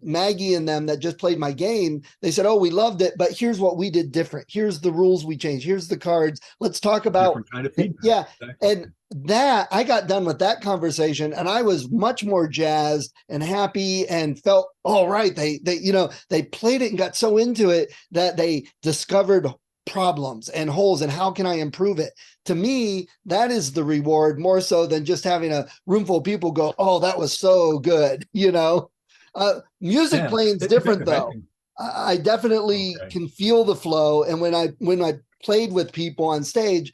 Maggie and them that just played my game, they said, oh, we loved it, but here's what we did different. Here's the rules we changed. Here's the cards. Let's talk about different kind of feedback. Yeah. Exactly. And that I got done with that conversation, and I was much more jazzed and happy and felt all right. They played it and got so into it that they discovered problems and holes and how can I improve it. To me, that is the reward more so than just having a room full of people go, oh, that was so good. Music playing is different though. I definitely can feel the flow. And when I played with people on stage,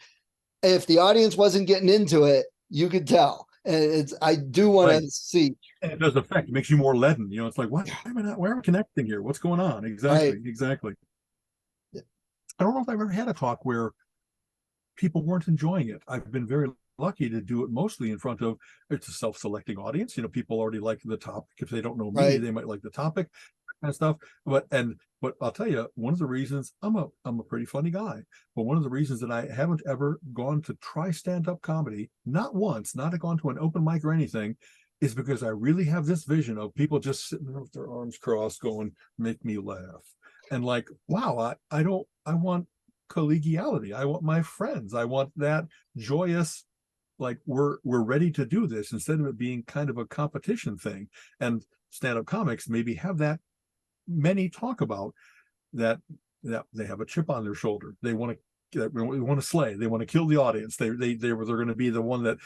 if the audience wasn't getting into it, you could tell. And I do want to see. And it does affect, it makes you more leaden. It's like, why am I connecting here? What's going on? Exactly. I don't know if I've ever had a talk where people weren't enjoying it. I've been very lucky to do it mostly in front of, it's a self-selecting audience. People already like the topic. If they don't know me, they might like the topic, kind of stuff. But I'll tell you, one of the reasons I'm a pretty funny guy, but one of the reasons that I haven't ever gone to try stand-up comedy, not once, not gone to an open mic or anything, is because I really have this vision of people just sitting there with their arms crossed going, make me laugh. And like, wow, I want collegiality. I want my friends. I want that joyous, like we're ready to do this, instead of it being kind of a competition thing. And stand-up comics maybe have that. Many talk about that they have a chip on their shoulder. They want to slay. They want to kill the audience. They're going to be the one that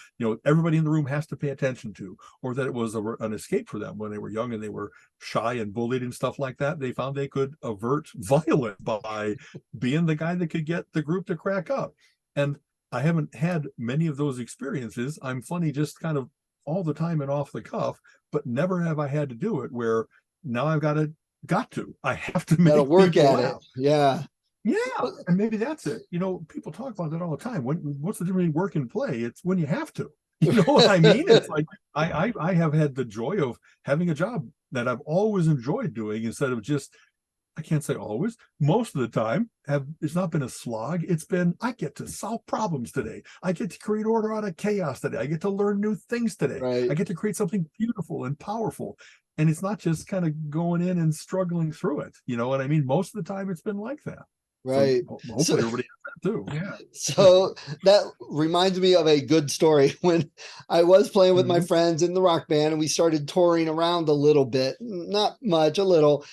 everybody in the room has to pay attention to, or that it was an escape for them when they were young and they were shy and bullied and stuff like that. They found they could avert violence by being the guy that could get the group to crack up. And I haven't had many of those experiences. I'm funny just kind of all the time and off the cuff, but never have I had to do it where now I've got to I have to make work at laugh. it. Yeah, and maybe that's it. People talk about that all the time. What's the difference between work and play? It's when you have to. You know what I mean? It's like I have had the joy of having a job that I've always enjoyed doing, instead of just, I can't say always, most of the time it's not been a slog. It's been, I get to solve problems today. I get to create order out of chaos today. I get to learn new things today. I get to create something beautiful and powerful. And it's not just kind of going in and struggling through it. You know what I mean? Most of the time it's been like that. Right. So hopefully everybody has that too. Yeah. So that reminds me of a good story. When I was playing with my friends in the rock band and we started touring around a little bit, not much, a little,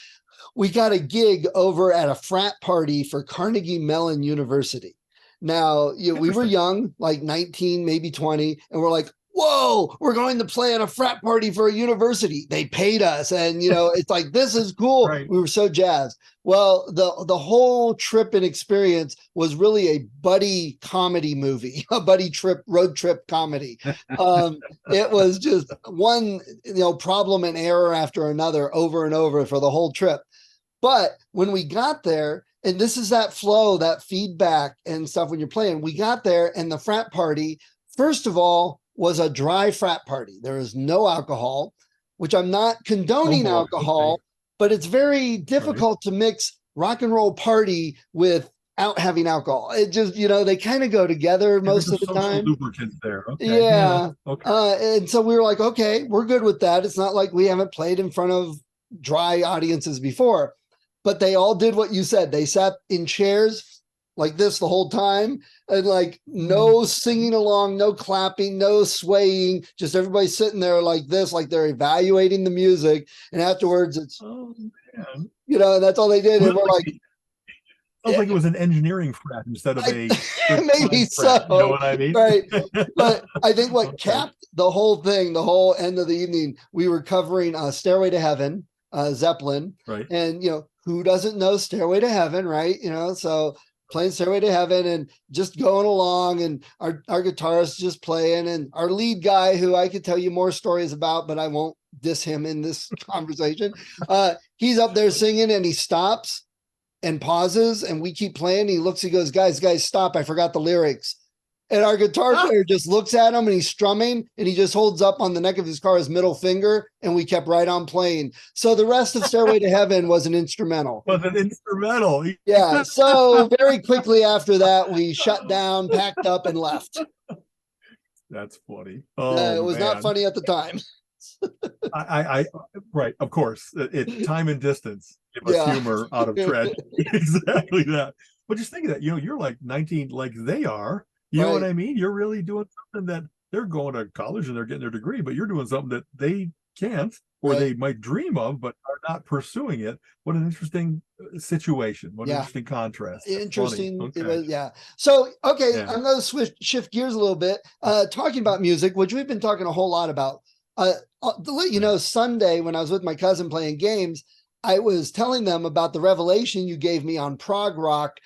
we got a gig over at a frat party for Carnegie Mellon University. Now, we were young, like 19, maybe 20, and we're like, whoa, we're going to play at a frat party for a university. They paid us. And, it's like, this is cool. Right. We were so jazzed. Well, the whole trip and experience was really a buddy comedy movie, a buddy road trip comedy. It was just one, problem and error after another over and over for the whole trip. But when we got there, and this is that flow, that feedback and stuff when you're playing, we got there and the frat party, first of all, was a dry frat party. There is no alcohol, which I'm not condoning alcohol, but it's very difficult to mix rock and roll party without having alcohol. It just, they kind of go together most of the time. Lubricants there. Okay. Yeah. Okay. And so we were like, okay, we're good with that. It's not like we haven't played in front of dry audiences before. But they all did what you said. They sat in chairs like this the whole time, and like no singing along, no clapping, no swaying, just everybody sitting there like this, like they're evaluating the music. And afterwards it's, and that's all they did. And we're like, sounds like it was an engineering frat instead of a maybe so. Frat, you know what I mean? Right. But I think what capped the whole thing, the whole end of the evening, we were covering Stairway to Heaven, Zeppelin. Right. And who doesn't know Stairway to Heaven, right? So playing Stairway to Heaven and just going along, and our guitarist just playing, and our lead guy, who I could tell you more stories about, but I won't diss him in this conversation. He's up there singing, and he stops and pauses, and we keep playing. He looks, he goes, guys, stop. I forgot the lyrics. And our guitar player just looks at him, and he's strumming, and he just holds up on the neck of his car his middle finger, and we kept right on playing. So the rest of Stairway to Heaven was an instrumental. Yeah. So very quickly after that, we shut down, packed up, and left. That's funny. It was not funny at the time. I right, of course. Time and distance give us humor out of tragedy. Exactly that. But just think of that, you're like 19, like they are. You know what I mean? You're really doing something that they're going to college and they're getting their degree, but you're doing something that they can't, or they might dream of, but are not pursuing it. What an interesting situation. What an interesting contrast. Interesting. Okay. It was, So, I'm going to shift gears a little bit, talking about music, which we've been talking a whole lot about. To let you know, Sunday, when I was with my cousin playing games, I was telling them about the revelation you gave me on prog rock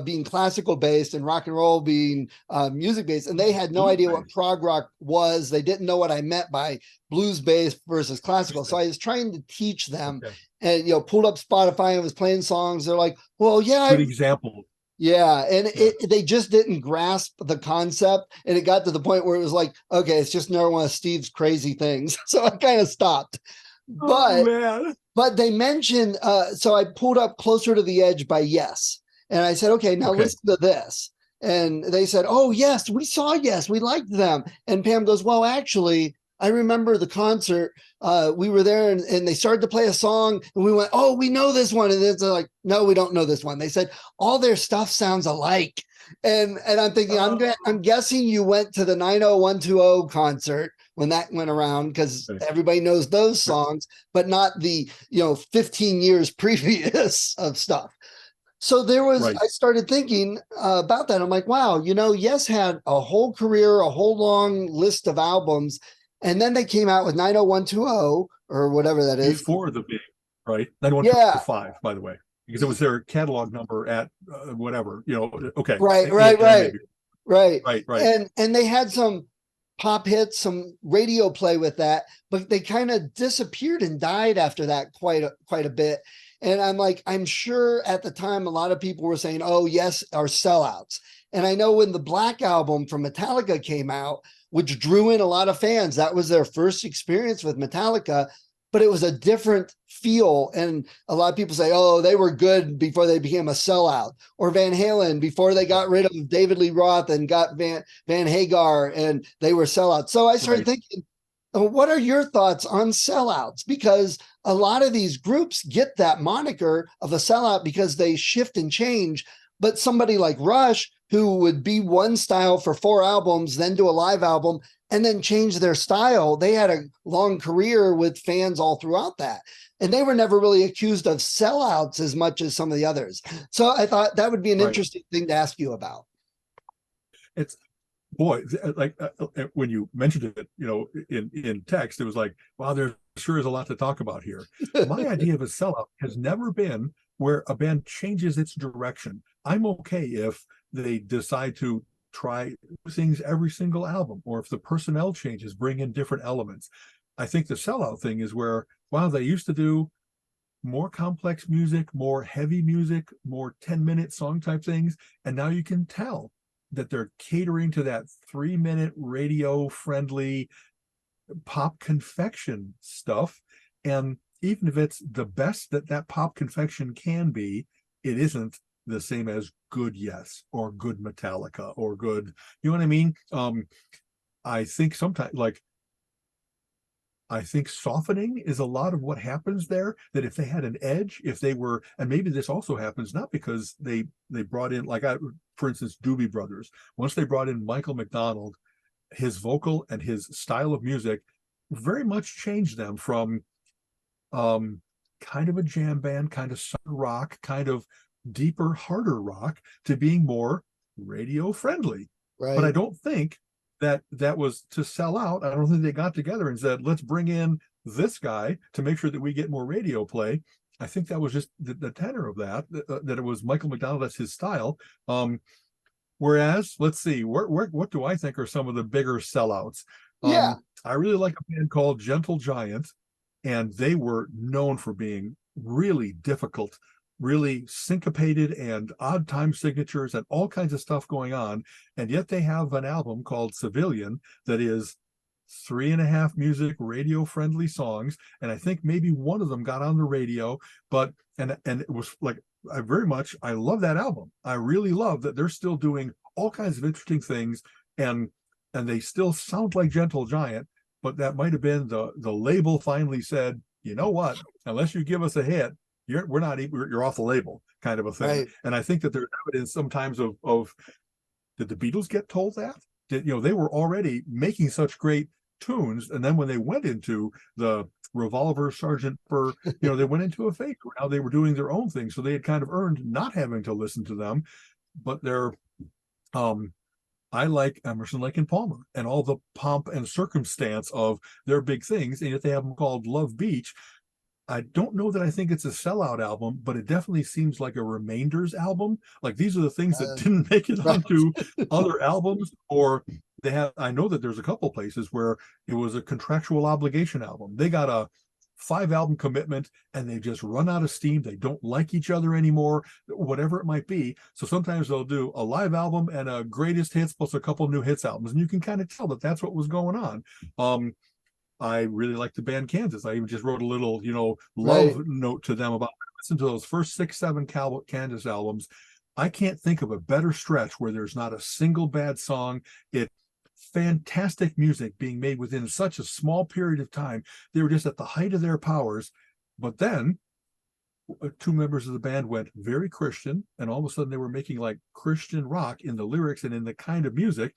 being classical based and rock and roll being music based. And they had no idea what prog rock was. They didn't know what I meant by blues based versus classical. So I was trying to teach them and, pulled up Spotify and was playing songs. They're like, well, yeah. Good example. Yeah. And they just didn't grasp the concept. And it got to the point where it was like, okay, it's just another one of Steve's crazy things. So I kind of stopped. But they mentioned, so I pulled up Closer to the Edge by Yes. And I said, okay, now listen to this. And they said, oh, yes, we saw Yes. We liked them. And Pam goes, well, actually, I remember the concert. We were there and they started to play a song and we went, oh, we know this one. And it's like, no, we don't know this one. They said, all their stuff sounds alike. And I'm thinking, I'm guessing you went to the 90120 concert when that went around, because everybody knows those songs, but not the 15 years previous of stuff. So there was, I started thinking about that. I'm like, wow, Yes had a whole career, a whole long list of albums, and then they came out with 90120 or whatever that is. Before the big, right? 90125, by the way, because it was their catalog number at whatever, okay. Right. And they had some pop hits, some radio play with that, but they kind of disappeared and died after that quite a bit. And I'm like, I'm sure at the time a lot of people were saying, oh, Yes, are sellouts. And I know when the Black Album from Metallica came out, which drew in a lot of fans, that was their first experience with Metallica, but it was a different feel. And a lot of people say, oh, they were good before they became a sellout. Or Van Halen, before they got rid of David Lee Roth and got Van Hagar, and they were sellouts. So I started thinking, what are your thoughts on sellouts? Because a lot of these groups get that moniker of a sellout because they shift and change. But somebody like Rush, who would be one style for 4 albums, then do a live album, and then change their style. They had a long career with fans all throughout that. And they were never really accused of sellouts as much as some of the others. So I thought that would be an interesting thing to ask you about. it's boy, like when you mentioned it, in text, it was like, wow, there sure is a lot to talk about here. My idea of a sellout has never been where a band changes its direction. I'm okay if they decide to try things every single album, or if the personnel changes, bring in different elements. I think the sellout thing is where, wow, they used to do more complex music, more heavy music, more 10-minute song type things. And now you can tell that they're catering to that 3-minute radio friendly pop confection stuff. And even if it's the best that that pop confection can be, it isn't the same as good Yes or good Metallica or good, you know what I mean? I think sometimes, like, I think softening is a lot of what happens there. That if they had an edge, if they were, and maybe this also happens not because they brought in, like, for instance, Doobie Brothers. Once they brought in Michael McDonald, his vocal and his style of music very much changed them from kind of a jam band, kind of southern rock, kind of deeper, harder rock, to being more radio friendly. But I Right. don't think that was to sell out. I don't think they got together and said, let's bring in this guy to make sure that we get more radio play. I think that was just the tenor of that it was Michael McDonald, that's his style. Whereas, let's see, what do I think are some of the bigger sellouts? Yeah. I really like a band called Gentle Giant, and they were known for being really difficult, really syncopated and odd time signatures and all kinds of stuff going on. And yet they have an album called Civilian that is 3.5 music radio friendly songs. And I think maybe one of them got on the radio, but and it was like, I love that album. I really love that they're still doing all kinds of interesting things, and they still sound like Gentle Giant. But that might have been the label finally said, you know what, unless you give us a hit, you're off the label, kind of a thing. Right. And I think that there's evidence sometimes of did the Beatles get told that? They were already making such great tunes, and then when they went into the Revolver, Sergeant Pepper, they went into a phase where now they were doing their own thing, so they had kind of earned not having to listen to them. But I like Emerson, Lake and Palmer and all the pomp and circumstance of their big things, and yet they have them called Love Beach. I don't know that I think it's a sellout album, but it definitely seems like a Remainders album. Like, these are the things that didn't make it right. onto other albums, or they have. I know that there's a couple places where it was a contractual obligation album. They got a 5-album commitment and they just run out of steam. They don't like each other anymore, whatever it might be. So sometimes they'll do a live album and a greatest hits plus a couple new hits albums. And you can kind of tell that that's what was going on. I really like the band Kansas. I even just wrote a little, love Right. note to them about listen to those first 6-7 Kansas albums. I can't think of a better stretch where there's not a single bad song. It fantastic music being made within such a small period of time. They were just at the height of their powers. But then 2 members of the band went very Christian, and all of a sudden they were making like Christian rock in the lyrics and in the kind of music.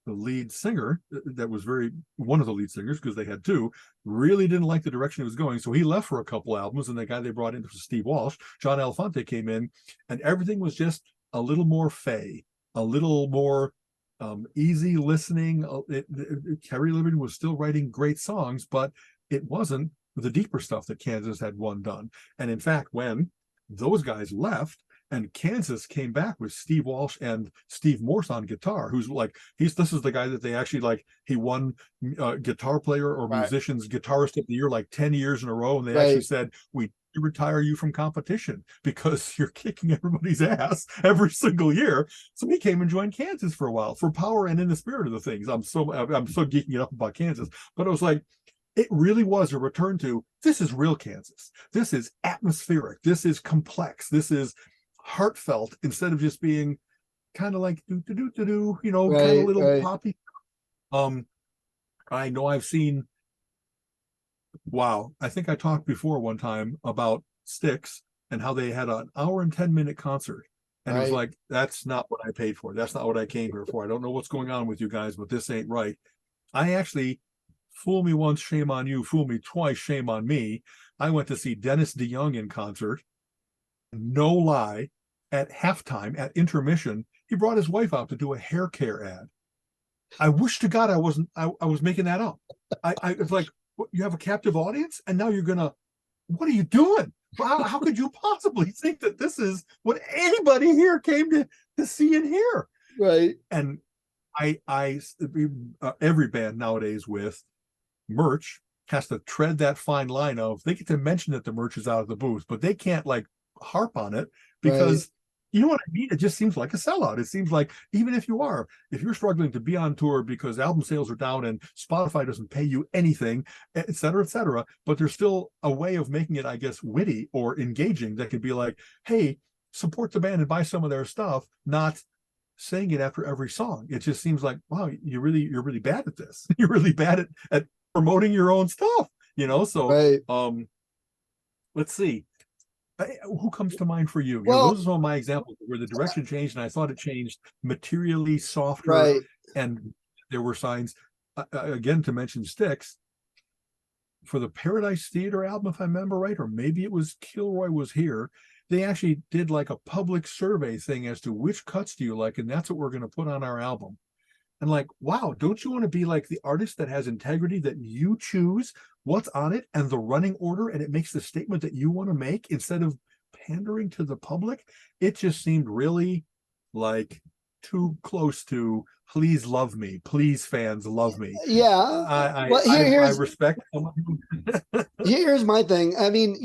The lead singer, that was one of the lead singers, because they had 2, really didn't like the direction it was going. So he left for a couple albums, and the guy they brought in was Steve Walsh. John Elefante came in, and everything was just a little more fey, a little more easy listening. Kerry Livgren was still writing great songs, but it wasn't the deeper stuff that Kansas had done. And in fact, when those guys left, and Kansas came back with Steve Walsh and Steve Morse on guitar, who's like, this is the guy that they actually, like, he won guitar player or Right. musician's guitarist of the year like 10 years in a row. And they Right. actually said, we retire you from competition because you're kicking everybody's ass every single year. So he came and joined Kansas for a while for power and in the spirit of the things. I'm so geeking it up about Kansas, but I was like, it really was a return to, this is real Kansas. This is atmospheric. This is complex. This is heartfelt, instead of just being kind of like kind of little Right. poppy. I know I've seen, wow, I think I talked before one time about Styx and how they had an hour and 10-minute concert, and it was Right. like, that's not what I paid for. That's not what I came here for. I don't know what's going on with you guys, but this ain't right. I actually, fool me once, shame on you. Fool me twice, shame on me. I went to see Dennis DeYoung in concert. No lie, at halftime, at intermission, he brought his wife out to do a hair care ad. I wish to God I was making that up. I it's like, what, you have a captive audience and now you're gonna, what are you doing? How could you possibly think that this is what anybody here came to see and hear? Right. And every band nowadays with merch has to tread that fine line of, they get to mention that the merch is out of the booth, but they can't like harp on it because you know what I mean? It just seems like a sellout. It seems like even if you're struggling to be on tour because album sales are down and Spotify doesn't pay you anything, et cetera, but there's still a way of making it, I guess, witty or engaging that could be like, hey, support the band and buy some of their stuff, not saying it after every song. It just seems like, wow, you're really bad at this. You're really bad at promoting your own stuff, So let's see. Who comes to mind for you? Well, those are some of my examples where the direction changed, and I thought it changed materially softer, and there were signs. Again, to mention Styx, for the Paradise Theater album, if I remember right, or maybe it was Kilroy Was Here, they actually did like a public survey thing as to which cuts do you like, and that's what we're going to put on our album. And like, wow, don't you want to be like the artist that has integrity, that you choose what's on it and the running order, and it makes the statement that you want to make instead of pandering to the public? It just seemed really like too close to, please love me, please fans love me. Yeah. I respect someone who here's my thing. I mean,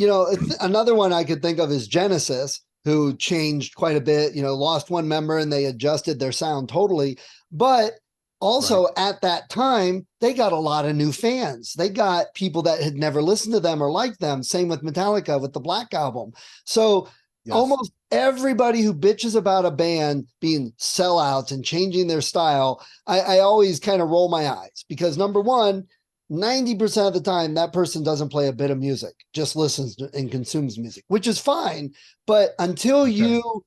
another one I could think of is Genesis, who changed quite a bit, lost one member and they adjusted their sound totally. But also at that time, they got a lot of new fans. They got people that had never listened to them or liked them. Same with Metallica with the Black Album. So almost everybody who bitches about a band being sellouts and changing their style, I always kind of roll my eyes, because number one, 90% of the time, that person doesn't play a bit of music, just listens to and consumes music, which is fine. But until you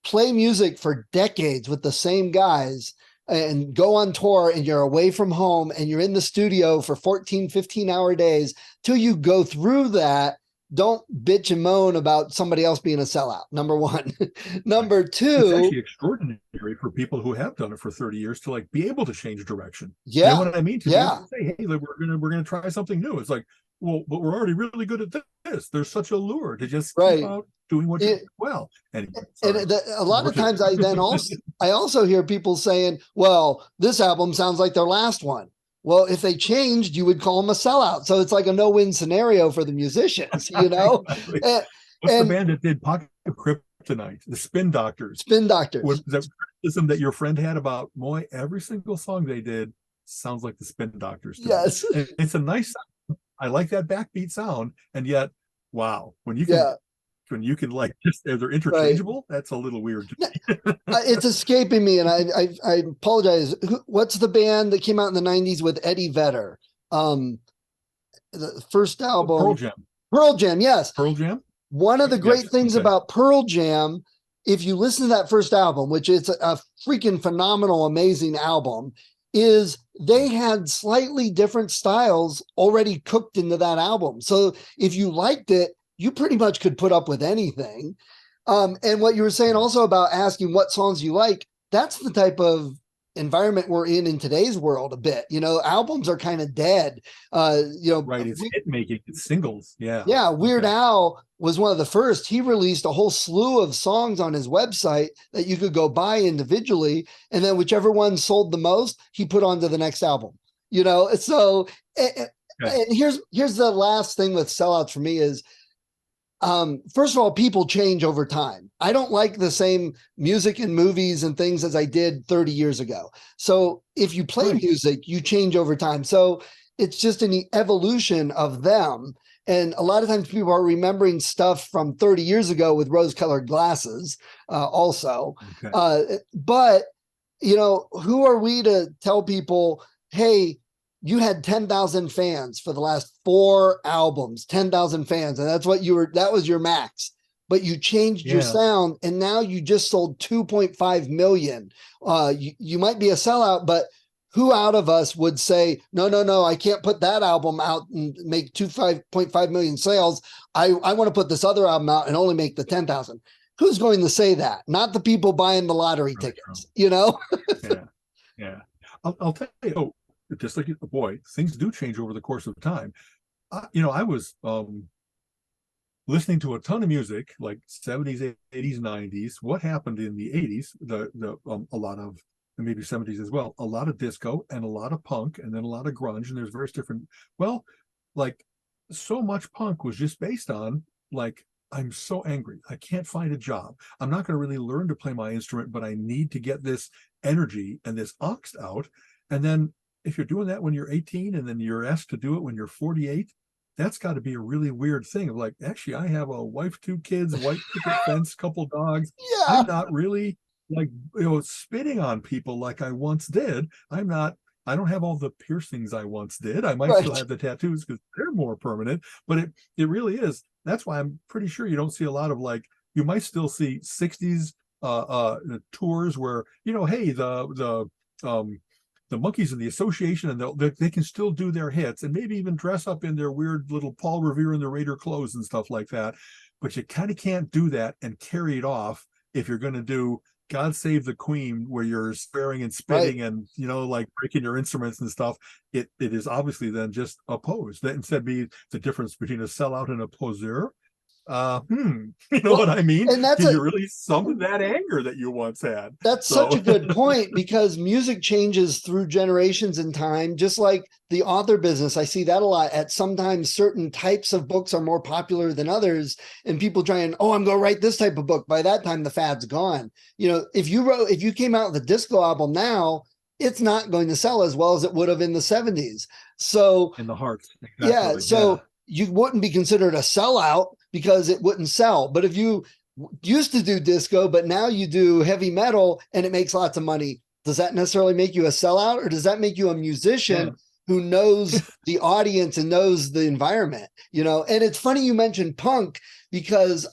play music for decades with the same guys and go on tour and you're away from home and you're in the studio for 14, 15-hour days, till you go through that, don't bitch and moan about somebody else being a sellout, number one. Number two, it's actually extraordinary for people who have done it for 30 years to like be able to change direction. Yeah. You know what I mean? To be able to say, hey, we're gonna try something new. It's like, well, but we're already really good at this. There's such a lure to just keep out doing what you do well. Anyway, and a lot of times I also hear people saying, well, this album sounds like their last one. Well, if they changed, you would call them a sellout. So it's like a no-win scenario for the musicians, Exactly. What's the band that did Pocket of Kryptonite? The Spin Doctors. Spin Doctors. Was that criticism that your friend had about, boy, every single song they did sounds like the Spin Doctors. Yes. It's a nice sound. I like that backbeat sound. And yet, wow, when you can like just, they're interchangeable, that's a little weird to me. It's escaping me, and I apologize. What's the band that came out in the 90s with Eddie Vedder? The first album, Pearl Jam, yes. Pearl Jam. One of the great things about Pearl Jam, if you listen to that first album, which is a freaking phenomenal, amazing album, is they had slightly different styles already cooked into that album. So if you liked it, you pretty much could put up with anything. And what you were saying also about asking what songs you like, that's the type of environment we're in today's world a bit. Albums are kind of dead. It's hit making, it's singles. Yeah. Weird Al was one of the first. He released a whole slew of songs on his website that you could go buy individually. And then whichever one sold the most, he put onto the next album, So, and here's the last thing with sellouts for me is, first of all, people change over time. I don't like the same music and movies and things as I did 30 years ago. So if you play music, you change over time. So it's just an evolution of them. And a lot of times people are remembering stuff from 30 years ago with rose-colored glasses also. But, who are we to tell people, hey, you had 10,000 fans for the last 4 albums, 10,000 fans. And that was your max, but you changed your sound. And now you just sold 2.5 million. You might be a sellout, but who out of us would say, no, I can't put that album out and make 2.5 million sales. I want to put this other album out and only make the 10,000. who's going to say that? Not the people buying the lottery Really tickets, you know? Yeah, yeah. I'll tell you, just like boy, things do change over the course of time. I was listening to a ton of music, like 70s, 80s, 90s. What happened in the 80s? A lot of, and maybe 70s as well, a lot of disco and a lot of punk, and then a lot of grunge, and there's various different. Well, like so much punk was just based on like, I'm so angry. I can't find a job. I'm not going to really learn to play my instrument, but I need to get this energy and this angst out. And then if you're doing that when you're 18 and then you're asked to do it when you're 48, that's got to be a really weird thing of like, actually, I have a wife, 2 kids, white picket fence, couple dogs. Yeah. I'm not really like, spitting on people like I once did. I don't have all the piercings I once did. I might still have the tattoos because they're more permanent, but it really is. That's why I'm pretty sure you don't see a lot of like, you might still see 60s tours where, hey, the monkeys in the association, and they can still do their hits and maybe even dress up in their weird little Paul Revere and the Raider clothes and stuff like that. But you kind of can't do that and carry it off if you're going to do God Save the Queen, where you're swearing and spitting and like breaking your instruments and stuff. It is obviously then just opposed. That instead be the difference between a sellout and a poseur. What I mean? And Can you really summon that anger that you once had? That's such a good point, because music changes through generations and time, just like the author business. I see that a lot. At sometimes certain types of books are more popular than others, and people try and, I'm going to write this type of book. By that time, the fad's gone. If you came out with a disco album now, it's not going to sell as well as it would have in the 70s. So in the hearts. Exactly. Yeah. So you wouldn't be considered a sellout because it wouldn't sell. But if you used to do disco, but now you do heavy metal and it makes lots of money, does that necessarily make you a sellout, or does that make you a musician who knows the audience and knows the environment? And it's funny you mentioned punk, because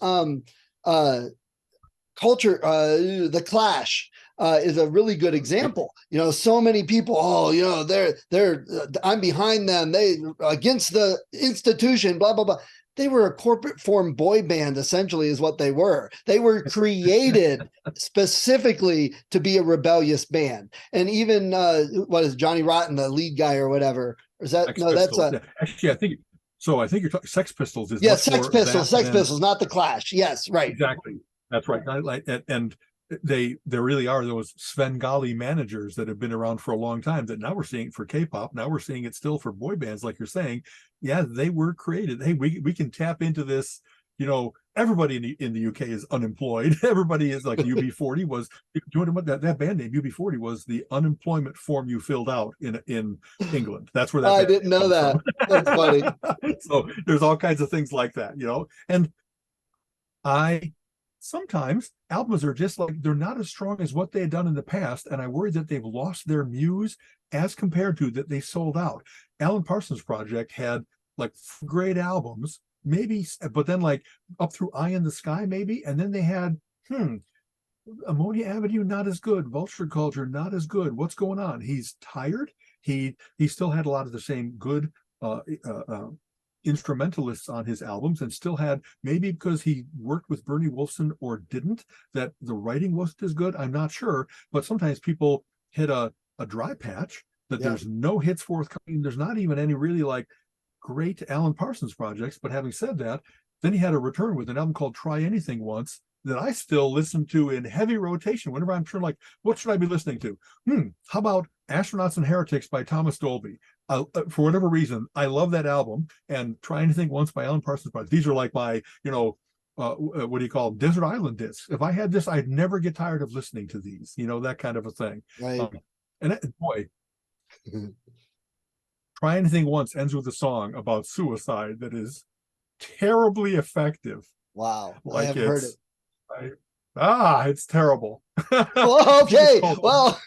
culture, the Clash, is a really good example. So many people, they're I'm behind them. They against the institution, blah, blah, blah. They were a corporate form boy band, essentially, is what they were. They were created specifically to be a rebellious band. And even what is Johnny Rotten, the lead guy or whatever? Or is that Sex no? Pistols. That's Actually, I think so. I think you're talking Sex Pistols. Is Sex Pistols. Sex Pistols, not the Clash. Yes, right. Exactly. That's right. And there really are those Svengali managers that have been around for a long time, that now we're seeing it for K-pop. Now we're seeing it still for boy bands, like you're saying. Yeah, they were created. Hey, we can tap into this. Everybody in the UK is unemployed. Everybody is like UB40 was. Do you know what that band name UB40 was? The unemployment form you filled out in England. That's where that. I didn't know that. That's funny. So there's all kinds of things like that, and sometimes albums are just like, they're not as strong as what they had done in the past, and I worry that they've lost their muse as compared to that they sold out. Alan Parsons Project had like great albums, maybe, but then like up through Eye in the Sky, maybe, and then they had Ammonia Avenue, not as good. Vulture Culture, not as good. What's going on? He's tired. He still had a lot of the same good instrumentalists on his albums, and still had, maybe because he worked with Bernie Wolfson or didn't, that the writing wasn't as good. I'm not sure, but sometimes people hit a dry patch that there's no hits forthcoming. There's not even any really like great Alan Parsons projects. But having said that, then he had a return with an album called Try Anything Once that I still listen to in heavy rotation whenever I'm sure, like, what should I be listening to? How about Astronauts and Heretics by Thomas Dolby? For whatever reason, I love that album. And Try Anything Once by Alan Parsons Project. These are like my, what do you call them? Desert Island discs. If I had this, I'd never get tired of listening to these, that kind of a thing. Right. Boy, Try Anything Once ends with a song about suicide that is terribly effective. Wow. I haven't heard it. It's terrible. Well, okay. Well,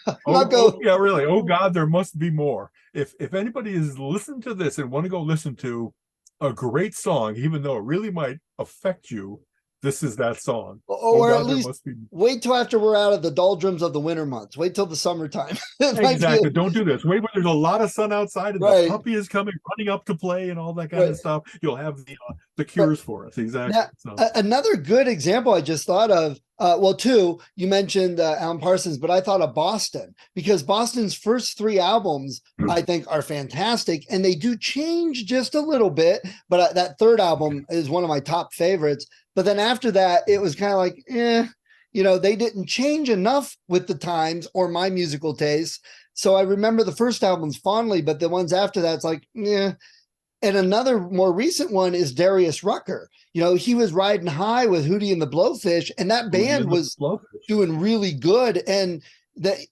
yeah, really. Oh God, there must be more. If anybody has listened to this and want to go listen to a great song, even though it really might affect you, this is that song. Or God, at there least must be. wait till after we're out of the doldrums of the winter months. Wait till the summertime. Exactly. Don't do this. Wait when there's a lot of sun outside and Right. the puppy is coming, running up to play and all that kind Right. of stuff. You'll have the cures for us. Exactly. Now, another good example I just thought of, well, two, you mentioned Alan Parsons, but I thought of Boston, because Boston's first three albums, I think, are fantastic, and they do change just a little bit, but that third album is one of my top favorites. But then after that, it was kind of like, they didn't change enough with the times or my musical taste. So I remember the first albums fondly, but the ones after that, it's like, yeah. And another more recent one is Darius Rucker. He was riding high with Hootie and the Blowfish, and that band was doing really good. And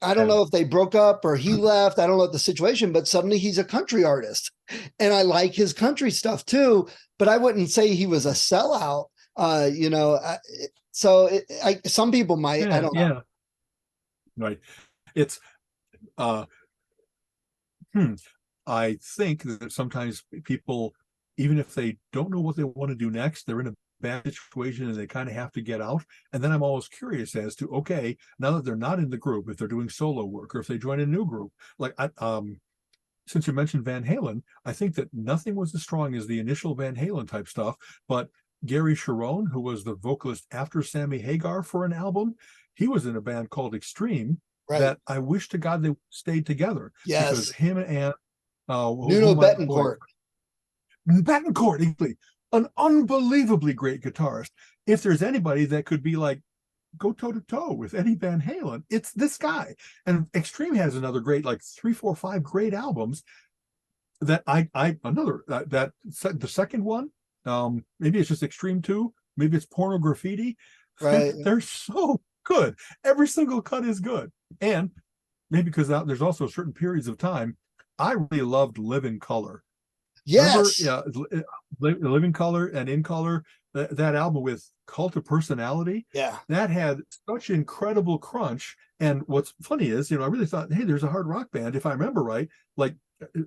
I don't know if they broke up or he left. I don't know the situation, but suddenly he's a country artist. And I like his country stuff too, but I wouldn't say he was a sellout. Some people might, I don't know. Right. It's, I think that sometimes people, even if they don't know what they want to do next, they're in a bad situation and they kind of have to get out. And then I'm always curious as to, okay, now that they're not in the group, if they're doing solo work or if they join a new group, like since you mentioned Van Halen, I think that nothing was as strong as the initial Van Halen type stuff, but Gary Cherone, who was the vocalist after Sammy Hagar for an album, he was in a band called Extreme that I wish to God they stayed together. Yes. Because him and Nuno Betancourt, an unbelievably great guitarist. If there's anybody that could be like go toe to toe with Eddie Van Halen, it's this guy. And Extreme has another great, like 3, 4, 5 great albums. That the second one, maybe it's just Extreme 2, maybe it's Porno Graffiti. Right. They're so good. Every single cut is good. And maybe because there's also certain periods of time. I really loved Live in Color. Yes. Remember, Live in Color and In Color, that album with Cult of Personality. Yeah. That had such incredible crunch. And what's funny is, I really thought, hey, there's a hard rock band, if I remember right. Like,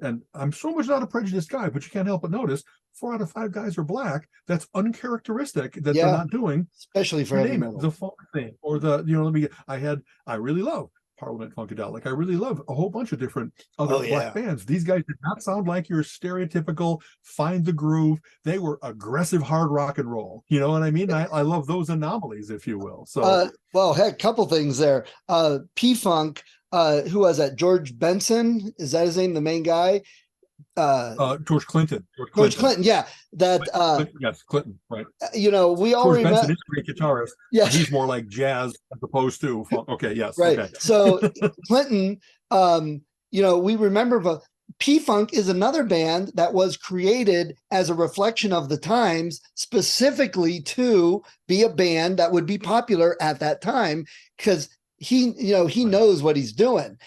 and I'm so much not a prejudiced guy, but you can't help but notice 4 out of 5 guys are black. That's uncharacteristic that they're not doing. Especially for the funk thing or I really love Parliament Funkadelic. I really love a whole bunch of different other black bands. These guys did not sound like your stereotypical find the groove. They were aggressive hard rock and roll. You know what I mean? I love those anomalies, if you will. So well, heck, couple things there. P-Funk, who was that? George Benson? Is that his name? The main guy? George Clinton. George Clinton, yeah. Yes, Clinton, right. We all George remember. Benson is a great guitarist. Yes. He's more like jazz as opposed to funk. Okay, yes. Right. Okay. So Clinton, we remember P-Funk is another band that was created as a reflection of the times, specifically to be a band that would be popular at that time, because he knows what he's doing.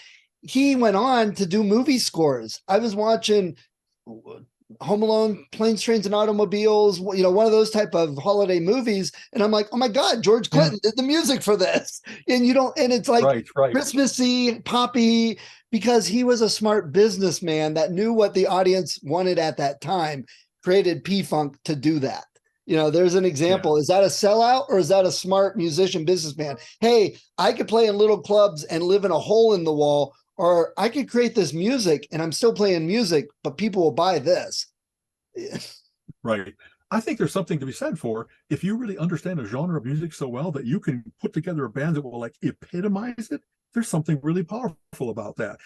He went on to do movie scores. I was watching Home Alone, Planes, Trains, and Automobiles, one of those type of holiday movies. And I'm like, oh my God, George Clinton did the music for this. And it's like Christmassy, poppy, because he was a smart businessman that knew what the audience wanted at that time, created P-Funk to do that. There's an example. Is that a sellout or is that a smart musician businessman? Hey, I could play in little clubs and live in a hole in the wall, or I could create this music and I'm still playing music, but people will buy this. Right. I think there's something to be said for if you really understand a genre of music so well that you can put together a band that will like epitomize it. There's something really powerful about that.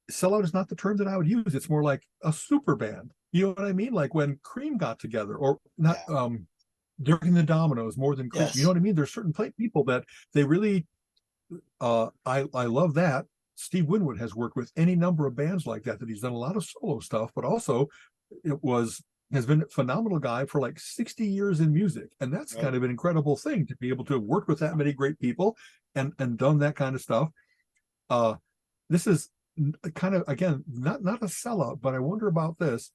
Sellout is not the term that I would use. It's more like a super band. You know what I mean? Like when Cream got together, or not, During the Dominoes, more than Cream. You know what I mean? There's certain people that they really, I love that. Steve Winwood has worked with any number of bands like that he's done a lot of solo stuff, but also has been a phenomenal guy for like 60 years in music. And that's kind of an incredible thing to be able to have worked with that many great people and done that kind of stuff. This is kind of, again, not a sellout, but I wonder about this.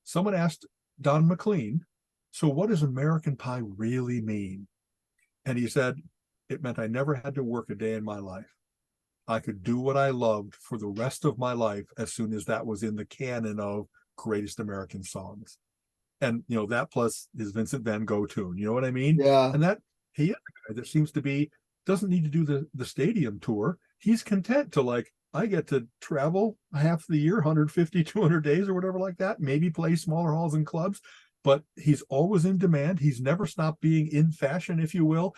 Someone asked Don McLean, so what does American Pie really mean? And he said, it meant I never had to work a day in my life. I could do what I loved for the rest of my life as soon as that was in the canon of greatest American songs. And that plus his Vincent Van Gogh tune. You know what I mean? Yeah. And that he is a guy that seems to be doesn't need to do the stadium tour. He's content to like, I get to travel half the year, 150, 200 days or whatever like that, maybe play smaller halls and clubs, but he's always in demand. He's never stopped being in fashion, if you will.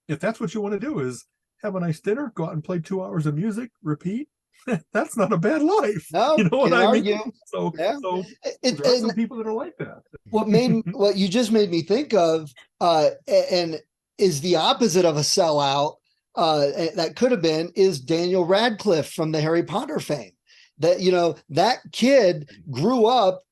If that's what you want to do is have a nice dinner, go out and play 2 hours of music, repeat, that's not a bad life. No, You know what can't I argue. mean? So, Yeah. there are some people that are like that. What you just made me think of, and is the opposite of a sellout, that could have been, is Daniel Radcliffe from the Harry Potter fame. That, that kid grew up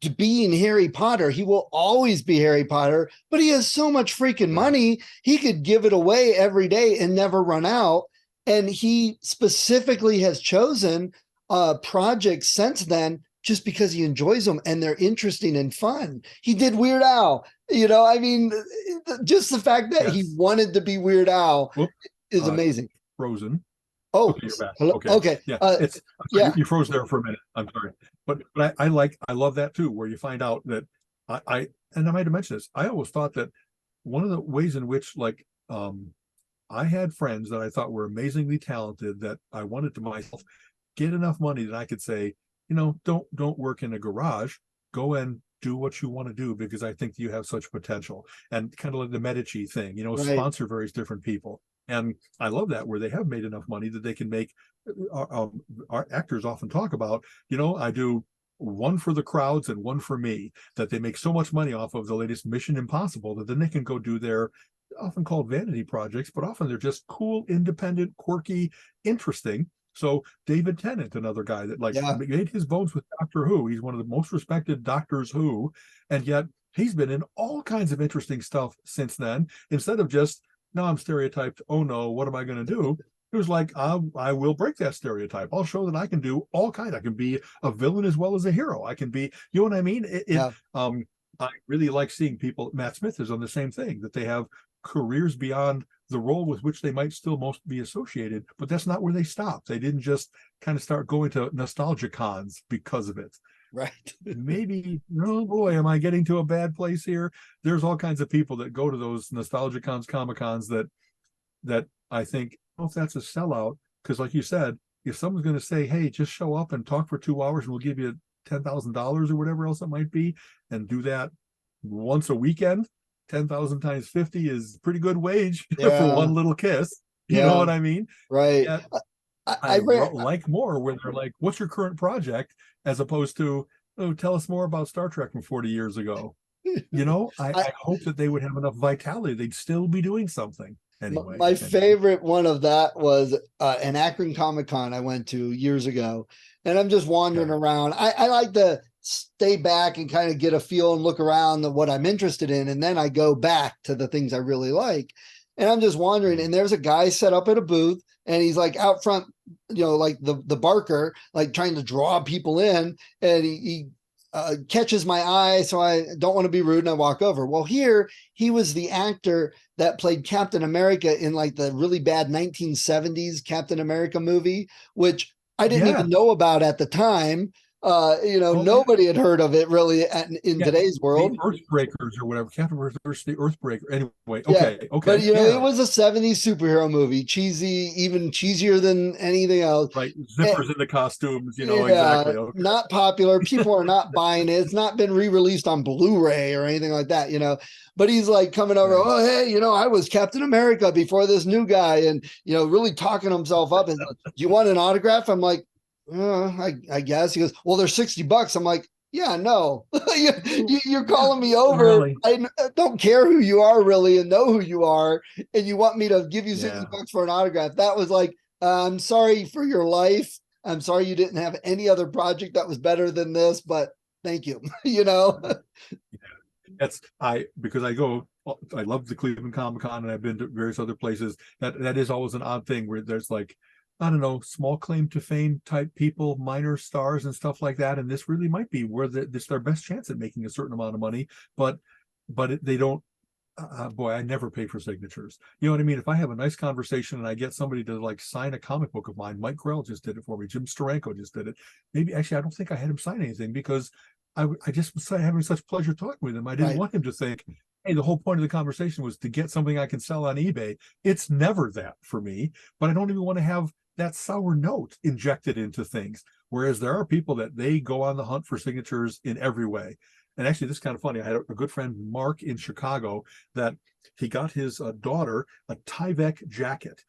to being Harry Potter. He will always be Harry Potter, but he has so much freaking money, he could give it away every day and never run out. And he specifically has chosen projects since then just because he enjoys them and they're interesting and fun. He did Weird Al, I mean, just the fact that he wanted to be Weird Al is amazing. Frozen. Oh, okay, you're back. Hello? Okay. Yeah. Yeah. You froze there for a minute. I'm sorry. But I love that too, where you find out that I might have mentioned this. I always thought that one of the ways in which I had friends that I thought were amazingly talented that I wanted to myself get enough money that I could say, don't work in a garage, go and do what you want to do because I think you have such potential. And kind of like the Medici thing, sponsor various different people. And I love that where they have made enough money that they can make. Our actors often talk about, I do one for the crowds and one for me, that they make so much money off of the latest Mission Impossible that then they can go do their often called vanity projects, but often they're just cool, independent, quirky, interesting. So David Tennant, another guy that made his bones with Doctor Who. He's one of the most respected Doctors Who, and yet he's been in all kinds of interesting stuff since then. Instead of just, no, I'm stereotyped. Oh no, what am I going to do? It was like, I will break that stereotype. I'll show that I can do all kinds. I can be a villain as well as a hero. I can be, you know what I mean? I really like seeing people. Matt Smith is on the same thing, that they have careers beyond the role with which they might still most be associated, but that's not where they stop. They didn't just kind of start going to nostalgia cons because of it. Right. Maybe, oh boy, am I getting to a bad place here? There's all kinds of people that go to those nostalgia cons, Comic Cons that I think, if that's a sellout, because like you said, if someone's going to say, hey, just show up and talk for 2 hours and we'll give you $10,000 or whatever else it might be, and do that once a weekend, 10,000 times 50 is pretty good wage for one little kiss. You know what I mean? Right. Yet, I like more where they're like, what's your current project? As opposed to, oh, tell us more about Star Trek from 40 years ago. I hope that they would have enough vitality. They'd still be doing something. Anyway, my favorite one of that was an Akron Comic Con I went to years ago, and I'm just wandering around. I like to stay back and kind of get a feel and look around at what I'm interested in, and then I go back to the things I really like. And I'm just wandering, and there's a guy set up at a booth, and he's like out front, like the barker, like trying to draw people in, and he catches my eye, so I don't want to be rude, and I walk over. Well, here he was the actor that played Captain America in like the really bad 1970s Captain America movie, which I didn't even know about at the time. Nobody had heard of it really in today's world. The Earthbreakers or whatever, Captain versus the Earthbreaker. Anyway, okay. But it was a 70s superhero movie, cheesy, even cheesier than anything else. Right, zippers in the costumes, exactly. Okay. Not popular. People are not buying it. It's not been re-released on Blu-ray or anything like that, But he's like coming over, oh, hey, I was Captain America before this new guy, and really talking himself up. And do you want an autograph? I'm like, I guess. He goes, well, they're $60. I'm like, yeah, no, you're calling me over. Really? I don't care who you are really and know who you are. And you want me to give you $60 for an autograph. That was like, I'm sorry for your life. I'm sorry you didn't have any other project that was better than this, but thank you. Because I love the Cleveland Comic Con, and I've been to various other places. That is always an odd thing where there's like, I don't know, small claim to fame type people, minor stars and stuff like that. And this really might be where this their best chance at making a certain amount of money, but they don't. Boy, I never pay for signatures. You know what I mean? If I have a nice conversation and I get somebody to like sign a comic book of mine, Mike Grell just did it for me. Jim Steranko just did it. Maybe actually, I don't think I had him sign anything because I just was having such pleasure talking with him. I didn't Right. want him to think, hey, the whole point of the conversation was to get something I can sell on eBay. It's never that for me, but I don't even want to have that sour note injected into things. Whereas there are people that they go on the hunt for signatures in every way. And actually, this is kind of funny. I had a good friend, Mark, in Chicago, that he got his daughter a Tyvek jacket,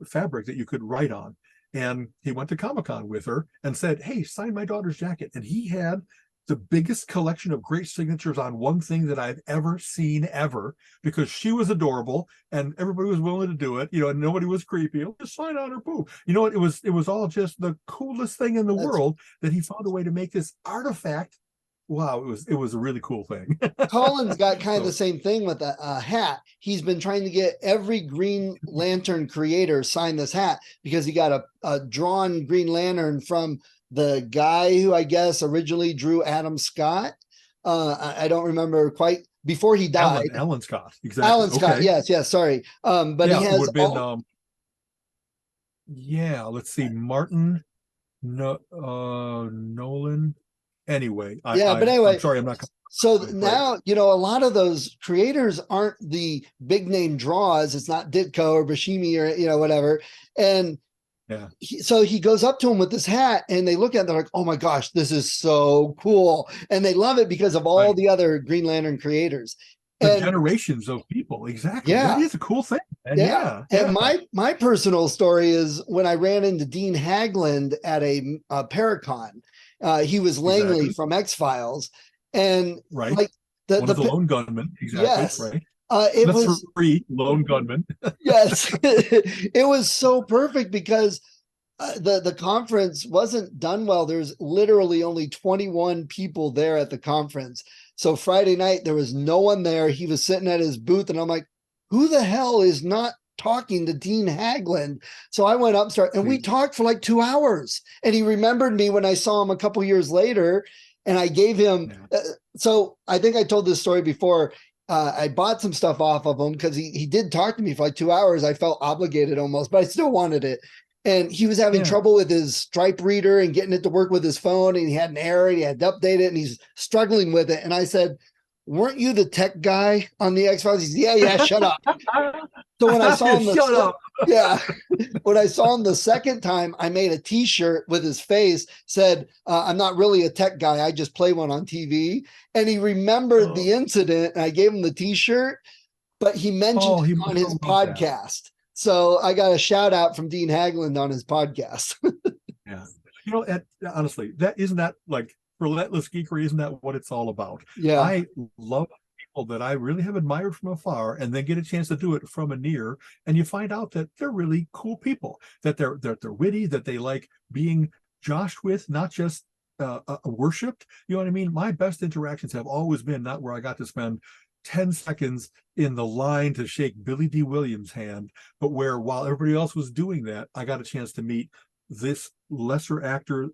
fabric that you could write on. And he went to Comic-Con with her and said, hey, sign my daughter's jacket. And he had the biggest collection of great signatures on one thing that I've ever seen ever, because she was adorable and everybody was willing to do it, and nobody was creepy. Oh, just sign on her boob. It was all just the coolest thing in the world that he found a way to make this artifact. Wow, it was a really cool thing. Colin's got kind of the same thing with a hat. He's been trying to get every Green Lantern creator sign this hat because he got a drawn Green Lantern from the guy who I guess originally drew Adam Scott. I don't remember quite before he died. Alan Scott, exactly. Alan Scott, yes, sorry. But yeah, he has it would have been let's see, Martin Nolan. Anyway, but anyway, I'm sorry, I'm not. So now, a lot of those creators aren't the big name draws. It's not Ditko or Bashimi or, whatever. And so he goes up to him with this hat and they look at it, they're like, oh my gosh, this is so cool. And they love it because of all the other Green Lantern creators. The generations of people. Exactly. Yeah. That is a cool thing. And And my personal story is when I ran into Dean Hagland at a Paracon. He was Langley from X-Files. And like one of the lone gunmen. Exactly. Yes. Right. It was 3 lone gunmen. Yes. It was so perfect because the conference wasn't done well. There's literally only 21 people there at the conference. So Friday night, there was no one there. He was sitting at his booth and I'm like, who the hell is not talking to Dean Hagland? So I went up and we talked for like 2 hours and he remembered me when I saw him a couple years later and I gave him. So I think I told this story before. I bought some stuff off of him because he did talk to me for like 2 hours. I felt obligated almost, but I still wanted it. And he was having trouble with his Stripe reader and getting it to work with his phone. And he had an error and he had to update it and he's struggling with it. And I said, weren't you the tech guy on the X-Files? He said, yeah, shut up. So when I saw him, when I saw him the second time, I made a T-shirt with his face, said, I'm not really a tech guy. I just play one on TV. And he remembered the incident and I gave him the T-shirt, but he mentioned it on his podcast. So I got a shout out from Dean Hagland on his podcast. Honestly, isn't that like relentless geekery? Isn't that what it's all about? Yeah. I love people that I really have admired from afar and then get a chance to do it from a near. And you find out that they're really cool people, that they're witty, that they like being joshed with, not just worshipped. You know what I mean? My best interactions have always been not where I got to spend 10 seconds in the line to shake Billy D. Williams' hand, but where while everybody else was doing that, I got a chance to meet this lesser actor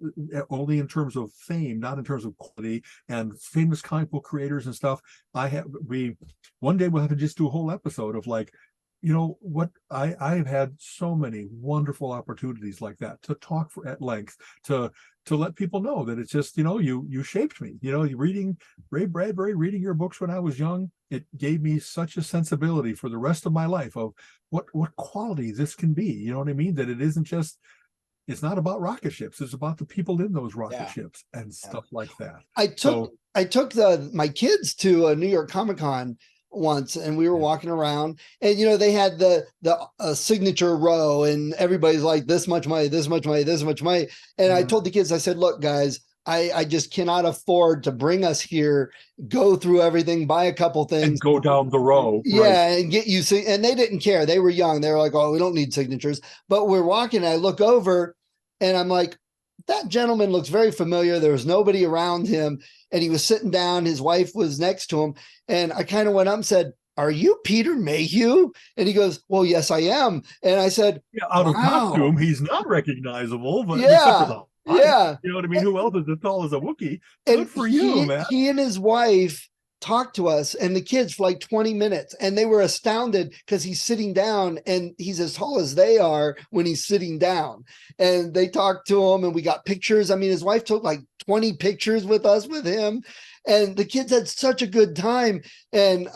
only in terms of fame, not in terms of quality, and famous comic book creators and stuff. One day we'll have to just do a whole episode of like, what I've had so many wonderful opportunities like that to talk at length, to let people know that it's just, you shaped me, reading Ray Bradbury, reading your books when I was young, it gave me such a sensibility for the rest of my life of what quality this can be. You know what I mean? That it isn't just, it's not about rocket ships. It's about the people in those rocket ships and stuff like that. I took my kids to a New York Comic-Con once and we were walking around and they had the signature row and everybody's like this much money, this much money, this much money. And I told the kids, I said, look guys, I just cannot afford to bring us here, go through everything, buy a couple things, and go down the row. And get you. And they didn't care. They were young. They were like, oh, we don't need signatures. But we're walking. And I look over and I'm like, that gentleman looks very familiar. There was nobody around him. And he was sitting down. His wife was next to him. And I kind of went up and said, are you Peter Mayhew? And he goes, well, yes, I am. And I said, out of costume, he's not recognizable, but yeah. You know what I mean? Who else is as tall as a Wookiee? And Good for you, man. He and his wife talk to us and the kids for like 20 minutes, and they were astounded because he's sitting down and he's as tall as they are when he's sitting down. And they talked to him and we got pictures. I mean, his wife took like 20 pictures with us with him, and the kids had such a good time. And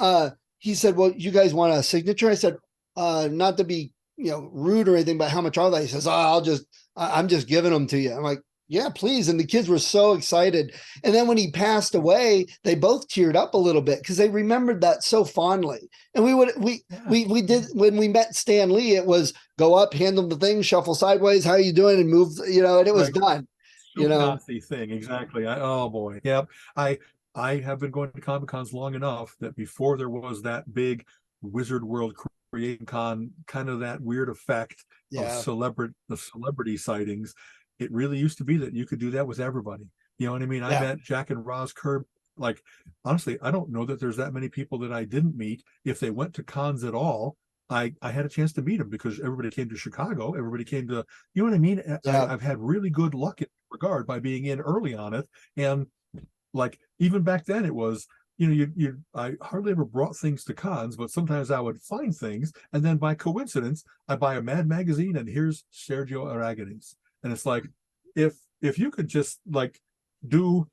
he said, well, you guys want a signature? I said, not to be, rude or anything, but how much are they? He says, I'm just giving them to you. I'm like, yeah, please. And the kids were so excited. And then when he passed away, they both teared up a little bit because they remembered that so fondly. And we did, when we met Stan Lee, it was go up, hand them the thing, shuffle sideways. How are you doing? And move, and it was done. Nazi thing. Exactly. Oh boy. Yep. I have been going to Comic-Cons long enough that before there was that big Wizard World Creation Con, kind of that weird effect of celebrity sightings, it really used to be that you could do that with everybody. You know what I mean? I met Jack and Roz Curb. Like, honestly, I don't know that there's that many people that I didn't meet. If they went to cons at all, I had a chance to meet them because everybody came to Chicago. Everybody came to, you know what I mean? I've had really good luck in that regard by being in early on it. And like, even back then it was, I hardly ever brought things to cons, but sometimes I would find things. And then by coincidence, I buy a Mad magazine and here's Sergio Aragonés. And it's like, if you could just like do,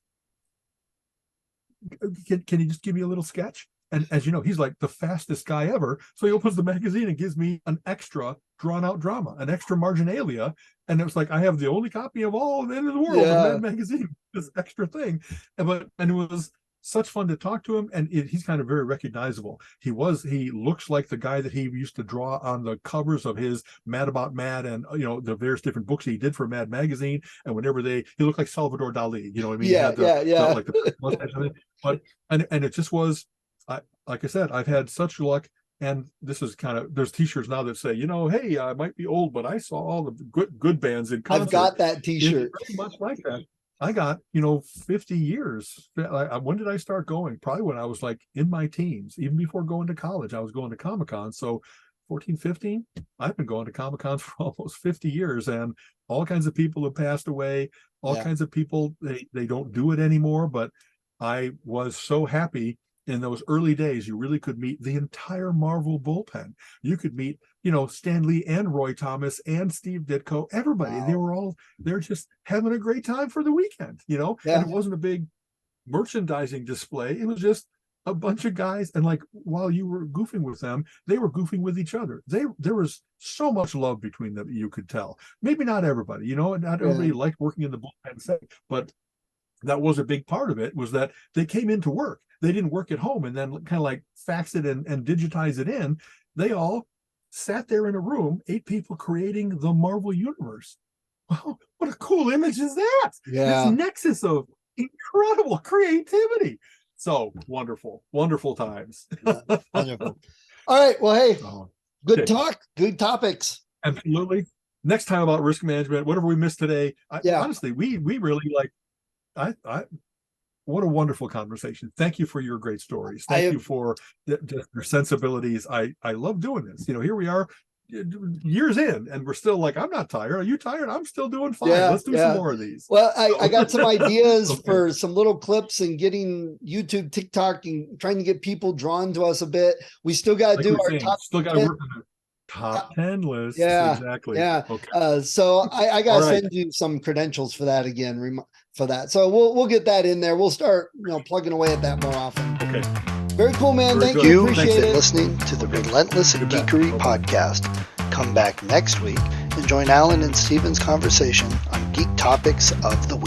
can you just give me a little sketch? And as you know, he's like the fastest guy ever. So he opens the magazine and gives me an extra drawn out drama, an extra marginalia. And it was like, I have the only copy of all the end of the world of Mad magazine, this extra thing. And it was such fun to talk to him. And he's kind of very recognizable. He looks like the guy that he used to draw on the covers of his Mad About Mad and, the various different books he did for Mad magazine. And whenever he looked like Salvador Dali, you know what I mean? Like the mustache. But it just was, like I said, I've had such luck. And this is there's t-shirts now that say, hey, I might be old, but I saw all the good bands in concert. I've got that t-shirt. It's pretty much like that. I got, 50 years. When did I start going? Probably when I was like in my teens, even before going to college, I was going to Comic-Con. So 14, 15, I've been going to Comic-Cons for almost 50 years, and all kinds of people have passed away. All kinds of people, they don't do it anymore. But I was so happy in those early days. You really could meet the entire Marvel bullpen. You could meet, Stan Lee and Roy Thomas and Steve Ditko, everybody. Wow. They're just having a great time for the weekend, and it wasn't a big merchandising display. It was just a bunch of guys. And like, while you were goofing with them, they were goofing with each other. There was so much love between them, you could tell. Maybe not everybody, not everybody liked working in the bullpen setting, but that was a big part of it, was that they came into work. They didn't work at home and then kind of like fax it and digitize it in. They all sat there in a room, 8 people creating the Marvel universe. Wow, what a cool image is that? Yeah. This nexus of incredible creativity. So wonderful, wonderful times. Wonderful. All right. Well, hey, good talk. Good topics. Absolutely. Next time about risk management, whatever we missed today. Honestly, we really like, what a wonderful conversation. Thank you for your great stories. Thank you for your sensibilities. I love doing this. Here we are years in, and we're still like, I'm not tired. Are you tired? I'm still doing fine. Let's do some more of these. Well, I got some ideas for some little clips and getting YouTube, TikTok, and trying to get people drawn to us a bit. We still got to do our top. Still got to work on the top 10 list. Yeah, exactly. Yeah. Okay. So I got to send you some credentials for that again. For that, so we'll get that in there. We'll start, plugging away at that more often. Okay. Very cool, man. Thank You you. have been listening to the Relentless Geekery podcast. Come back next week and join Alan and Steven's conversation on geek topics of the week.